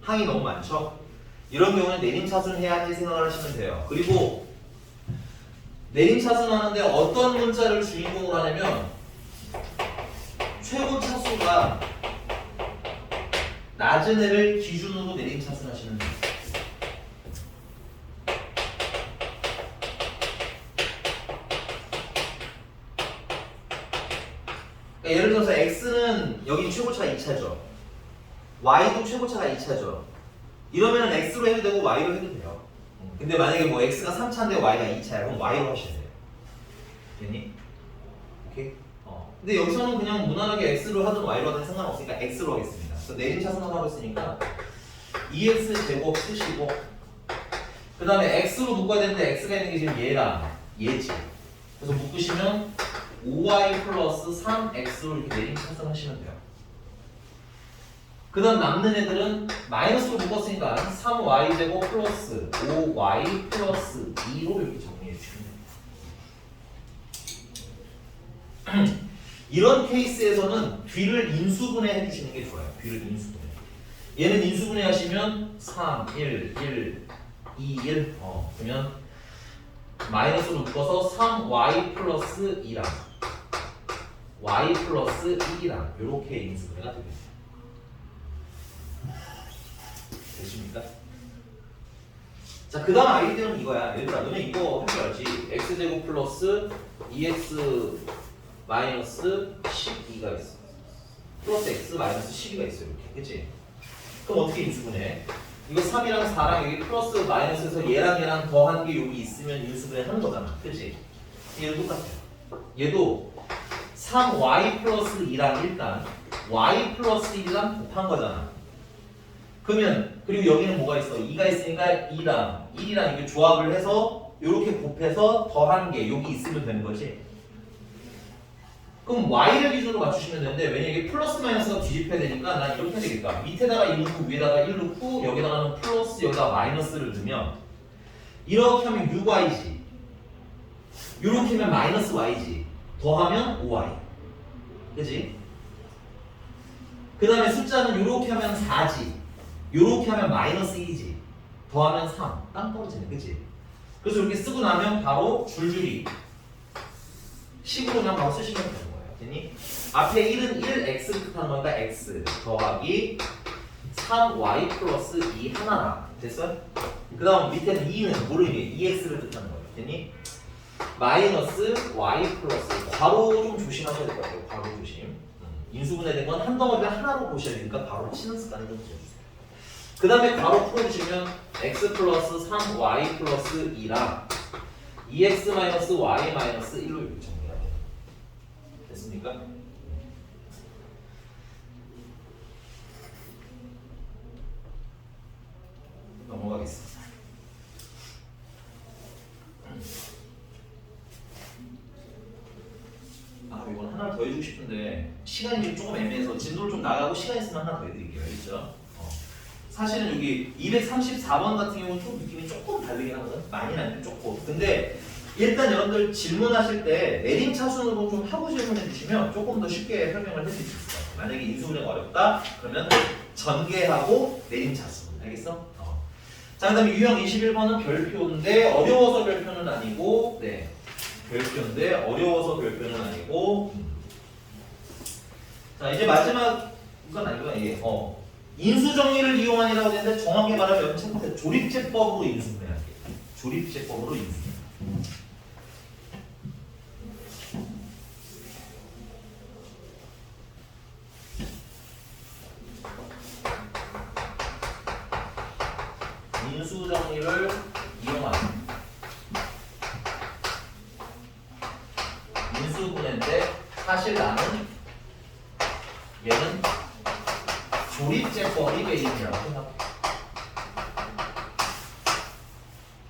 항이 너무 많죠? 이런 경우는 내림차순 해야지 생각을 하시면 돼요. 그리고 내림차순 하는데 어떤 문자를 주인공으로 하냐면 최고 차수가 낮은 애를 기준으로 내림차순 하시면 돼요. 그러니까 예를 들어서 x는 여기 최고차가 2차죠. y도 최고차가 2차죠. 이러면 x로 해도 되고 y로 해도 돼요. 근데 만약에 뭐 x가 3차인데 y가 2차야. 그럼 y로 하셔야 돼요. 됐니? 오케이? 근데 여기서는 그냥 무난하게 x로 하든 y로 하든 상관없으니까 x로 하겠습니다. 그래서 내림차순으로 하고 있으니까 2x 제곱 쓰시고 그 다음에 x로 묶어야 되는데 x가 있는 게 지금 얘랑 얘지. 그래서 묶으시면 5y 플러스 3x로 이렇게 내림차순 하시면 돼요. 그 다음 남는 애들은 마이너스로 묶었으니까 3y 제곱 플러스 5y 플러스 2로 이렇게 정리해 주시면 됩니다. 이런 케이스에서는 뒤를 인수분해 해주시는 게 좋아요. 뒤를 인수분해. 얘는 인수분해 하시면 3, 1, 1, 2, 1 그러면 마이너스로 묶어서 3y 플러스 2랑 y 플러스 1이랑 이렇게 인수분해가 됩니다. 되십니까? 자, 그 다음 아이디어는 이거야. 얘들아, 너네 이거 할 줄 알지? x제곱 플러스 2x 마이너스 12가 있어. 플러스 x 마이너스 12가 있어. 이렇게. 그치? 그럼 어떻게 인수분해? 이거 3이랑 4랑 여기 플러스 마이너스에서 얘랑 더한 게 여기 있으면 인수분해 하는 거잖아. 그치? 얘도 똑같아. 얘도 3y 플러스 2랑 일단 y 플러스 1이랑 곱한 거잖아. 그러면 그리고 여기는 뭐가 있어? 2가 있으니까 2랑 1이랑 이게 조합을 해서 이렇게 곱해서 더한 게 여기 있으면 되는 거지. 그럼 y를 기준으로 맞추시면 되는데 왜냐 이게 플러스 마이너스가 뒤집혀야 되니까 난 이렇게 해야 되겠다. 밑에다가 1 넣고 위에다가 1 넣고 여기다가는 플러스 여기다가 마이너스를 넣으면 이렇게 하면 6y지. 이렇게 하면 마이너스 y지. 더하면 5y. 그지? 그 다음에 숫자는 이렇게 하면 4지. 이렇게 하면 마이너스 1이지. 더하면 3. 땅 떨어지네. 그치? 그래서 이렇게 쓰고 나면 바로 줄줄이 10으로 그냥 바로 쓰시면 되는 거예요. 됐니? 앞에 1은 1x 뜻하는 거니까 x 더하기 3y 플러스 2 하나라. 됐어? 그 다음 밑에는 2는 모르니 2x를 뜻하는 거예요. 됐니? 마이너스 y 플러스 괄호 좀 조심하셔야 될 것 같아요. 괄호 조심. 인수분해된 건 한 덩어리를 하나로 보셔야 되니까 바로 치는 습관을 좀 들여주세요. 그 다음에 괄호 풀어주시면 x 플러스 3y 플러스 2랑 2x 마이너스 y 마이너스 1로 이렇게 정리가 돼요. 됐습니까? 넘어가겠습니다. 아, 이건 하나 더 해주고 싶은데 시간이 지금 조금 애매해서 진도를 좀 나가고 시간 있으면 하나 더 해드릴게요. 알겠죠? 사실은 여기 234번 같은 경우는 좀 느낌이 조금 다르긴 하거든. 많이는 아니고 조금. 근데 일단 여러분들 질문하실 때 내림 차순으로 좀 하고 질문해 주시면 조금 더 쉽게 설명을 해드릴 수 있어요. 만약에 인수분해가 어렵다 그러면 전개하고 내림 차순. 알겠어? 자, 그 다음에 유형 21번은 별표인데 어려워서 별표는 아니고 네. 별표인데 어려워서 별표는 아니고 자, 이제 마지막 이건 아니구나. 이게 인수정리를 이용하니라고 되는데 정확히 말하면 여기 첫 번째 조립제법으로 인수분해할게요. 조립제법으로 인수분해. 인수정리를 이용하는 인수분해인데 사실 나는 얘는 조립제법이 베이스라고 생각해.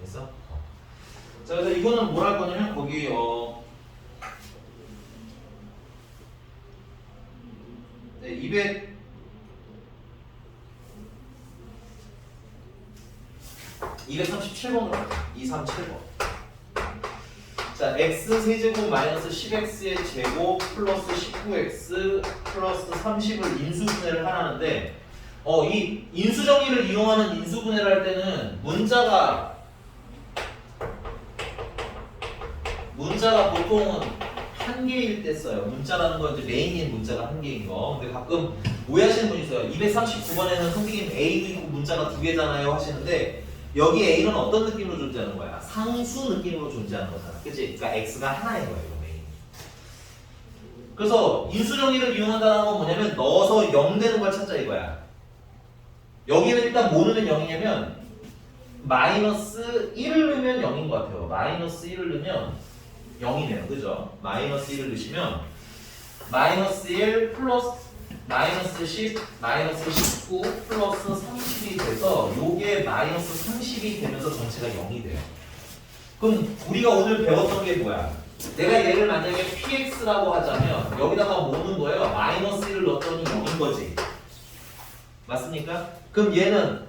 됐어? 자, 그래서 이거는 뭘 할 거냐면 거기 네, 237번으로 갈게요. 237번. 자, x 세제곱 마이너스 10x의 제곱 플러스 19x 플러스 30을 인수분해를 하라는데 이 인수정리를 이용하는 인수분해를 할 때는 문자가 보통은 한 개일 때 써요. 문자라는 건 이제 메인인 문자가 한 개인 거. 근데 가끔 오해하시는 분이 있어요. 239번에는 선생님 A도 있고 문자가 두 개잖아요 하시는데 여기 A는 어떤 느낌으로 존재하는 거야? 상수 느낌으로 존재하는 거잖아. 그치? 그러니까 X가 하나인 거예요. 메인. 그래서 인수정리를 이용한다는 건 뭐냐면 넣어서 0 되는 걸 찾자 이거야. 여기는 일단 뭐 넣으면 0이냐면 마이너스 1을 넣으면 0인 것 같아요. 마이너스 1을 넣으면 0이네요. 그죠? 마이너스 1을 넣으시면 마이너스 1 플러스 마이너스 10, 마이너스 19 플러스 30이 돼서 요게 마이너스 30이 되면서 전체가 0이 돼요. 그럼 우리가 오늘 배웠던 게 뭐야? 내가 얘를 만약에 px라고 하자면 여기다가 뭐 넣는 거예요? 마이너스 1을 넣었더니 0인 거지. 맞습니까? 그럼 얘는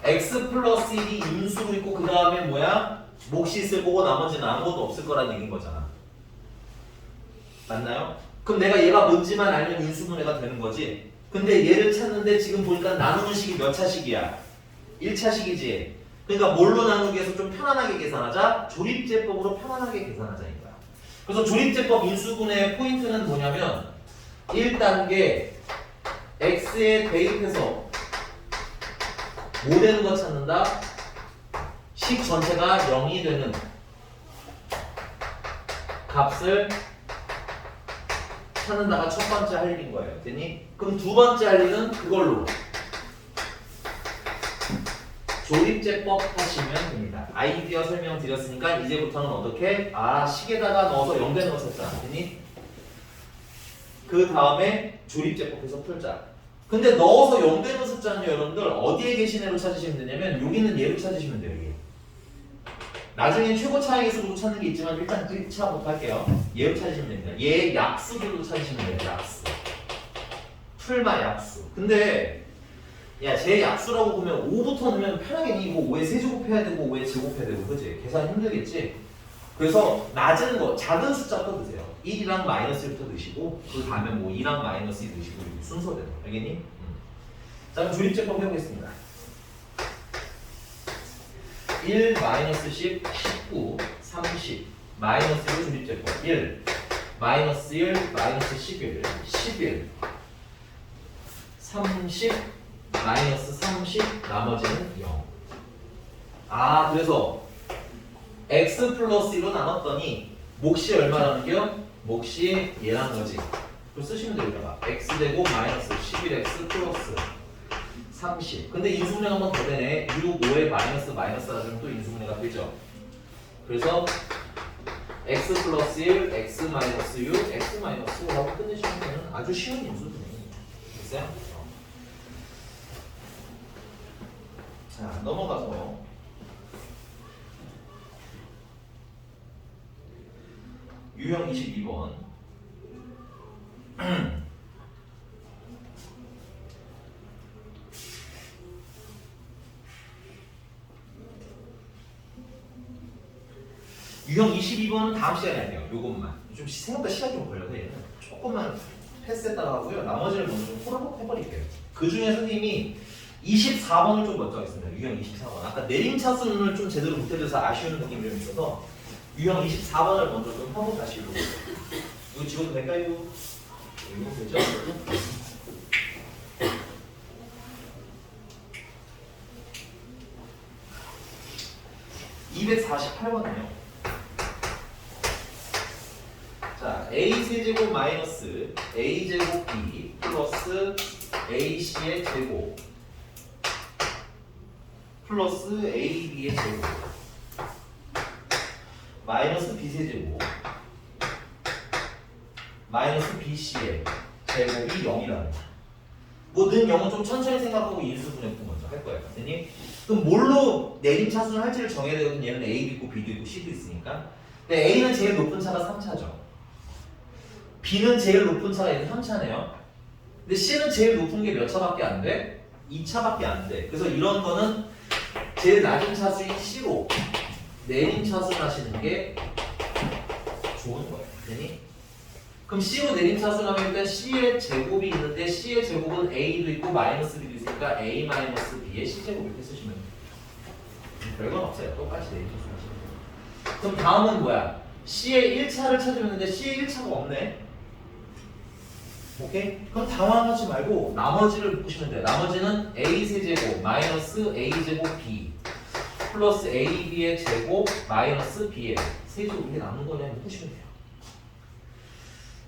x 플러스 1이 인수로 있고 그 다음에 뭐야? 몫이 있을 거고 나머지는 아무것도 없을 거란 얘기인 거잖아. 맞나요? 그럼 내가 얘가 뭔지만 알면 인수분해가 되는 거지. 근데 얘를 찾는데 지금 보니까 나누는 식이 몇 차식이야? 1차식이지. 그러니까 뭘로 나누기 위해서 좀 편안하게 계산하자? 조립제법으로 편안하게 계산하자 이거야. 그래서 조립제법 인수분해의 포인트는 뭐냐면 1단계 x에 대입해서 뭐 되는 거 찾는다? 식 전체가 0이 되는 값을 찾는다가 첫 번째 할 일인 거예요. 됐니? 그럼 두 번째 할 일은 그걸로 조립제법 하시면 됩니다. 아이디어 설명드렸으니까 이제부터는 어떻게? 식에다가 넣어서 0대 넣었었잖아. 됐니? 그 다음에 조립제법해서 풀자. 근데 넣어서 0대 넣었잖아요. 여러분들 어디에 계신 애로 찾으시면 되냐면 여기는 얘로 찾으시면 돼요. 여기. 나중에 최고 차항의 수로 찾는 게 있지만 일단 1차부터 할게요. 얘로 찾으시면 됩니다. 얘 약수들로 찾으시면 돼요. 약수. 풀마 약수. 근데 야, 제 약수라고 보면 5부터 넣으면 편하겠니? 이거 5에 세제곱해야 되고 5에 제곱해야 되고 그치? 계산 힘들겠지? 그래서 낮은 거, 작은 숫자부터 넣으세요. 1이랑 마이너스 1부터 넣으시고 그 다음에 뭐 2랑 마이너스 2 넣으시고 순서대로. 알겠니? 자, 그럼 조립제법 해보겠습니다. 1, 마이너스 10, 19, 30 마이너스 1 조립제법 1, 마이너스 1, 마이너스 11, 11 30, 마이너스 30 나머지는 0. 그래서 x 플러스 1로 나눴더니 몫이 얼마라는 겨? 몫이 얘란 거지. 그걸 쓰시면 되겠다. x 되고 마이너스 11x 플러스 30. 근데 인수분해가 한 번 더 되네. 6, 5에 마이너스 하면 또 인수분해가 되죠. 그래서 x 플러스 1, x 마이너스 6, x 마이너스 5라고 끝내시면 되는 아주 쉬운 인수분해입니다. 됐어요? 자, 넘어가서 유형 22번 유형 22번은 다음 시간에 할게요. 요것만 좀 생각보다 시간이 좀 걸려서 얘는 조금만 패스했다가 하고요. 나머지를 먼저 좀 풀어놓고 해버릴게요. 그 중에 선생님이 24번을 좀 먼저 하겠습니다. 유형 24번. 아까 내림차순을 좀 제대로 못해줘서 아쉬운 느낌이 좀 있어서 유형 24번을 먼저 좀 하고 다시 이거 지워도 될까요? 이거 되죠? 248번이요. 자, a세제곱 마이너스 a제곱 b 플러스 ac의 제곱 플러스 ab의 제곱 마이너스 b세제곱 마이너스 bc의 제곱이 0이라는 거야. 뭐는 0은 좀 천천히 생각하고 인수분해부터 먼저 할 거예요. 선생님? 그럼 뭘로 내림차순을 할지를 정해야 되거든. 얘는 a도 있고 b도 있고 c도 있으니까. 근데 a는 제일 높은 차가 3차죠. b는 제일 높은 차가 얘는 3차네요. 근데 c는 제일 높은 게 몇 차밖에 안 돼? 2차밖에 안 돼. 그래서 이런 거는 제일 낮은 차수인 c로 내림차순 하시는 게 좋은 거예요. 되니? 그럼 c로 내림차순 하면 일단 c의 제곱이 있는데 c의 제곱은 a도 있고 마이너스 b도 있으니까 a 마이너스 b의 c제곱 이렇게 쓰시면 돼요. 별건 없어요. 똑같이 내림차순 하시면 돼요. 그럼 다음은 뭐야? c의 1차를 찾으려는데 c의 1차가 없네. 오케이? 그럼 당황하지 말고 나머지를 묶으시면 돼요. 나머지는 a 세제곱 마이너스 a 제곱 b 플러스 ab의 제곱 마이너스 b의 세제곱 이렇게 남는 거냐 묶으시면 돼요.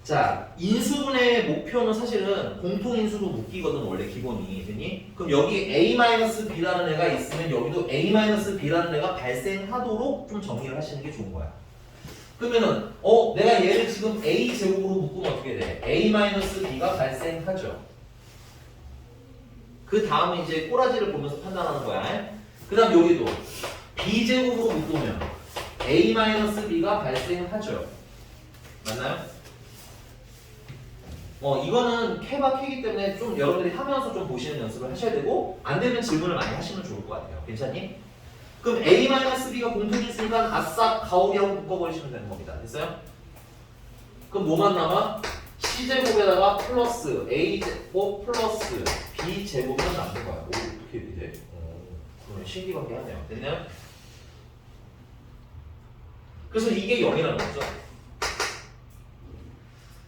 자, 인수분해의 목표는 사실은 공통인수로 묶이거든 원래 기본이. 되니? 그럼 여기 a-b라는 애가 있으면 여기도 a-b라는 애가 발생하도록 좀 정리를 하시는 게 좋은 거야. 그러면은 내가 얘를 지금 a 제곱으로 묶으면 어떻게 돼? a-b가 발생하죠. 그 다음에 이제 꼬라지를 보면서 판단하는 거야. 그 다음 여기도 b 제곱으로 묶으면 a-b가 발생하죠. 맞나요? 이거는 캐바 캐기 때문에 좀 여러분들이 하면서 좀 보시는 연습을 하셔야 되고 안 되면 질문을 많이 하시면 좋을 것 같아요. 괜찮니? 그럼 a-b가 공통인수니까 아싸 가오리하고 묶어버리시면 되는 겁니다. 됐어요? 그럼 뭐만 남아? c제곱에다가 플러스 a제곱 플러스 b제곱만 남는 거야. 오, 어떻게 돼? 그러면 신기하게 하네요. 됐나요? 그래서 이게 0이라는 거죠.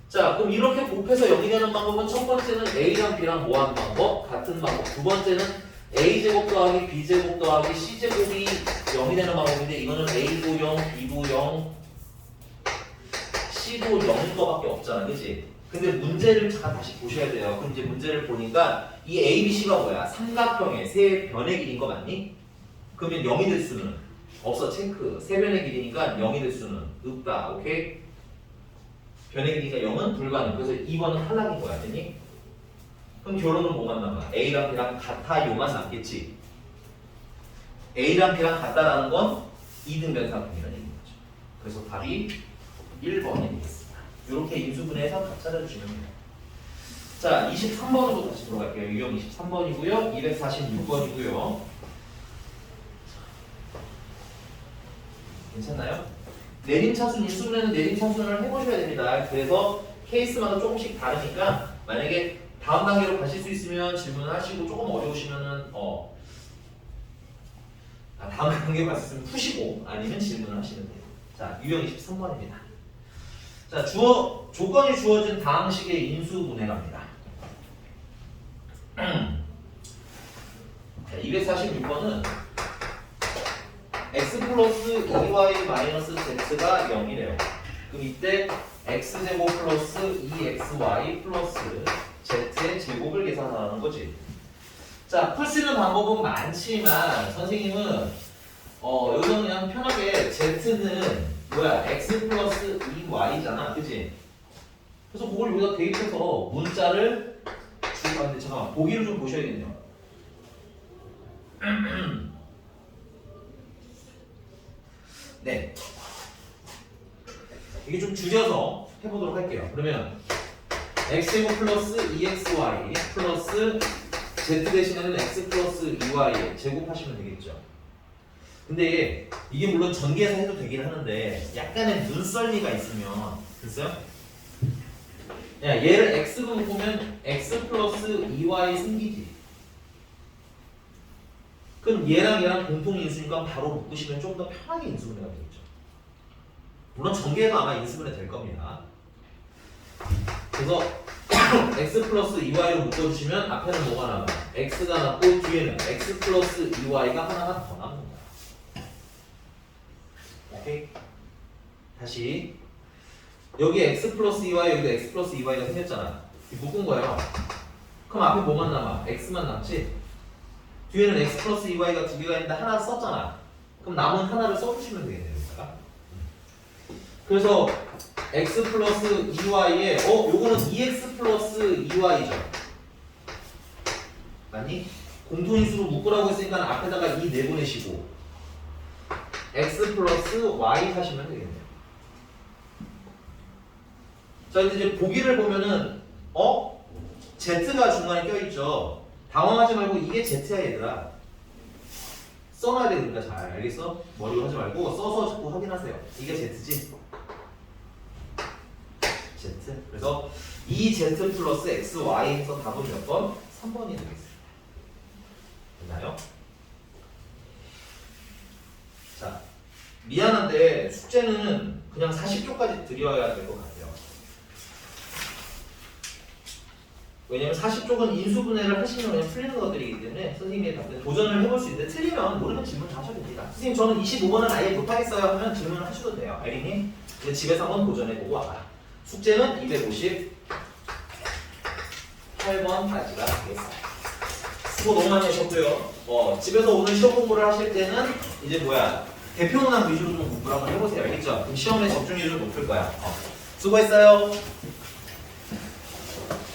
자, 그럼 이렇게 곱해서 0이 되는 방법은 첫 번째는 a랑 b랑 뭐 하는 방법? 같은 방법. 두 번째는 a제곱 더하기 b제곱 더하기 c제곱이 0이 되는 방법인데 이거는 a도 0, b도 0, c도 0인 거밖에 없잖아, 그치? 근데 문제를 잠깐 다시 보셔야 돼요. 그럼 이제 문제를 보니까 이 a, b, c가 뭐야? 삼각형의 세 변의 길이인 거 맞니? 그러면 0이 될 수는 없어, 체크. 세 변의 길이니까 0이 될 수는 없다, 오케이? 변의 길이가 0은 불가능. 그래서 2번은 탈락인 거야, 되니? 그럼 결론은 뭐만 남아? A랑 B랑 같아요만 남겠지. A랑 B랑 같다라는 건 2등변 삼각형이라는 얘기인 거죠. 그래서 답이 1번이 되겠습니다. 이렇게 인수분해해서 다 찾아주시면 돼요. 자, 23번으로 다시 돌아갈게요. 유형 23번이고요. 246번이고요. 괜찮나요? 내림차순, 인수분해는 내림차순을 해보셔야 됩니다. 그래서 케이스마다 조금씩 다르니까 만약에 다음 단계로 가실 수 있으면 질문을 하시고 조금 어려우시면은 다음 단계로 가실 수 있으면 푸시고 아니면 질문을 하시면 돼요. 자, 유형 23번입니다. 자, 조건이 주어진 다항식의 인수분해랍니다. 자, 246번은 x 플러스 2y 마이너스 z가 0이래요. 그럼 이때 x제곱 플러스 2xy 플러스 z의 제곱을 계산하는 거지. 자, 풀 수 있는 방법은 많지만 선생님은 여기서 그냥 편하게 z는 뭐야? x 플러스 2y잖아, 그치? 그래서 그걸 여기다 대입해서 문자를 근데 잠깐만, 보기를 좀 보셔야겠네요. 네, 이게 좀 줄여서 해보도록 할게요. 그러면 x제곱 플러스 2xy 플러스 z 대신에는 x 플러스 2y 제곱하시면 되겠죠. 근데 이게 물론 전개해서 해도 되긴 하는데 약간의 눈썰미가 있으면 됐어요? 야, 얘를 x로 묶으면 x 플러스 2y 생기지. 그럼 얘랑 공통 인수니까 바로 묶으시면 좀 더 편하게 인수분해가 되겠죠. 물론 전개해도 아마 인수분해 될 겁니다. 그래서 x 플러스 2y로 묶어주시면 앞에는 뭐가 남아? x가 남고 뒤에는 x 플러스 2y가 하나가 더 남는다. 오케이? 다시 여기 x 플러스 2y 여기도 x 플러스 2y가 생겼잖아. 묶은 거예요. 그럼 앞에 뭐만 남아? x만 남지? 뒤에는 x 플러스 2y가 두 개가 있는데 하나 썼잖아. 그럼 남은 하나를 써주시면 되겠네요. 여기다가. 그래서 x 플러스 2y에 요거는 2x 플러스 2y죠. 맞니? 공통인수로 묶으라고 했으니까 앞에다가 2 내보내시고 x 플러스 y 하시면 되겠네요. 자, 이제 보기를 보면은 z가 중간에 껴있죠. 당황하지 말고 이게 z야 얘들아. 써놔야 되니까 잘 알겠어? 머리로 하지 말고 써서 자꾸 확인하세요. 이게 z지? z. 그래서 2z 플러스 xy 해서 답은 몇 번? 3번이 되겠습니다. 됐나요? 자, 미안한데 숙제는 그냥 40조까지 드려야 될 것 같아요. 왜냐면 40쪽은 인수분해를 하시면 그냥 풀리는 것들이기 때문에 선생님이 답변 도전을 해볼 수 있는데 틀리면 모르면 질문 다 하셔도 됩니다. 선생님 저는 25번은 아예 못하겠어요 하면 질문을 하셔도 돼요. 알겠니? 근데 집에서 한번 도전해보고 와라. 숙제는 258번까지가 되겠습니다. 수고 너무 많이 하셨고요. 집에서 오늘 시험 공부를 하실 때는 이제 대표 문항 위주로 좀 공부를 한번 해보세요. 알겠죠? 그럼 시험에 적중률이 좀 높을 거야. 수고했어요.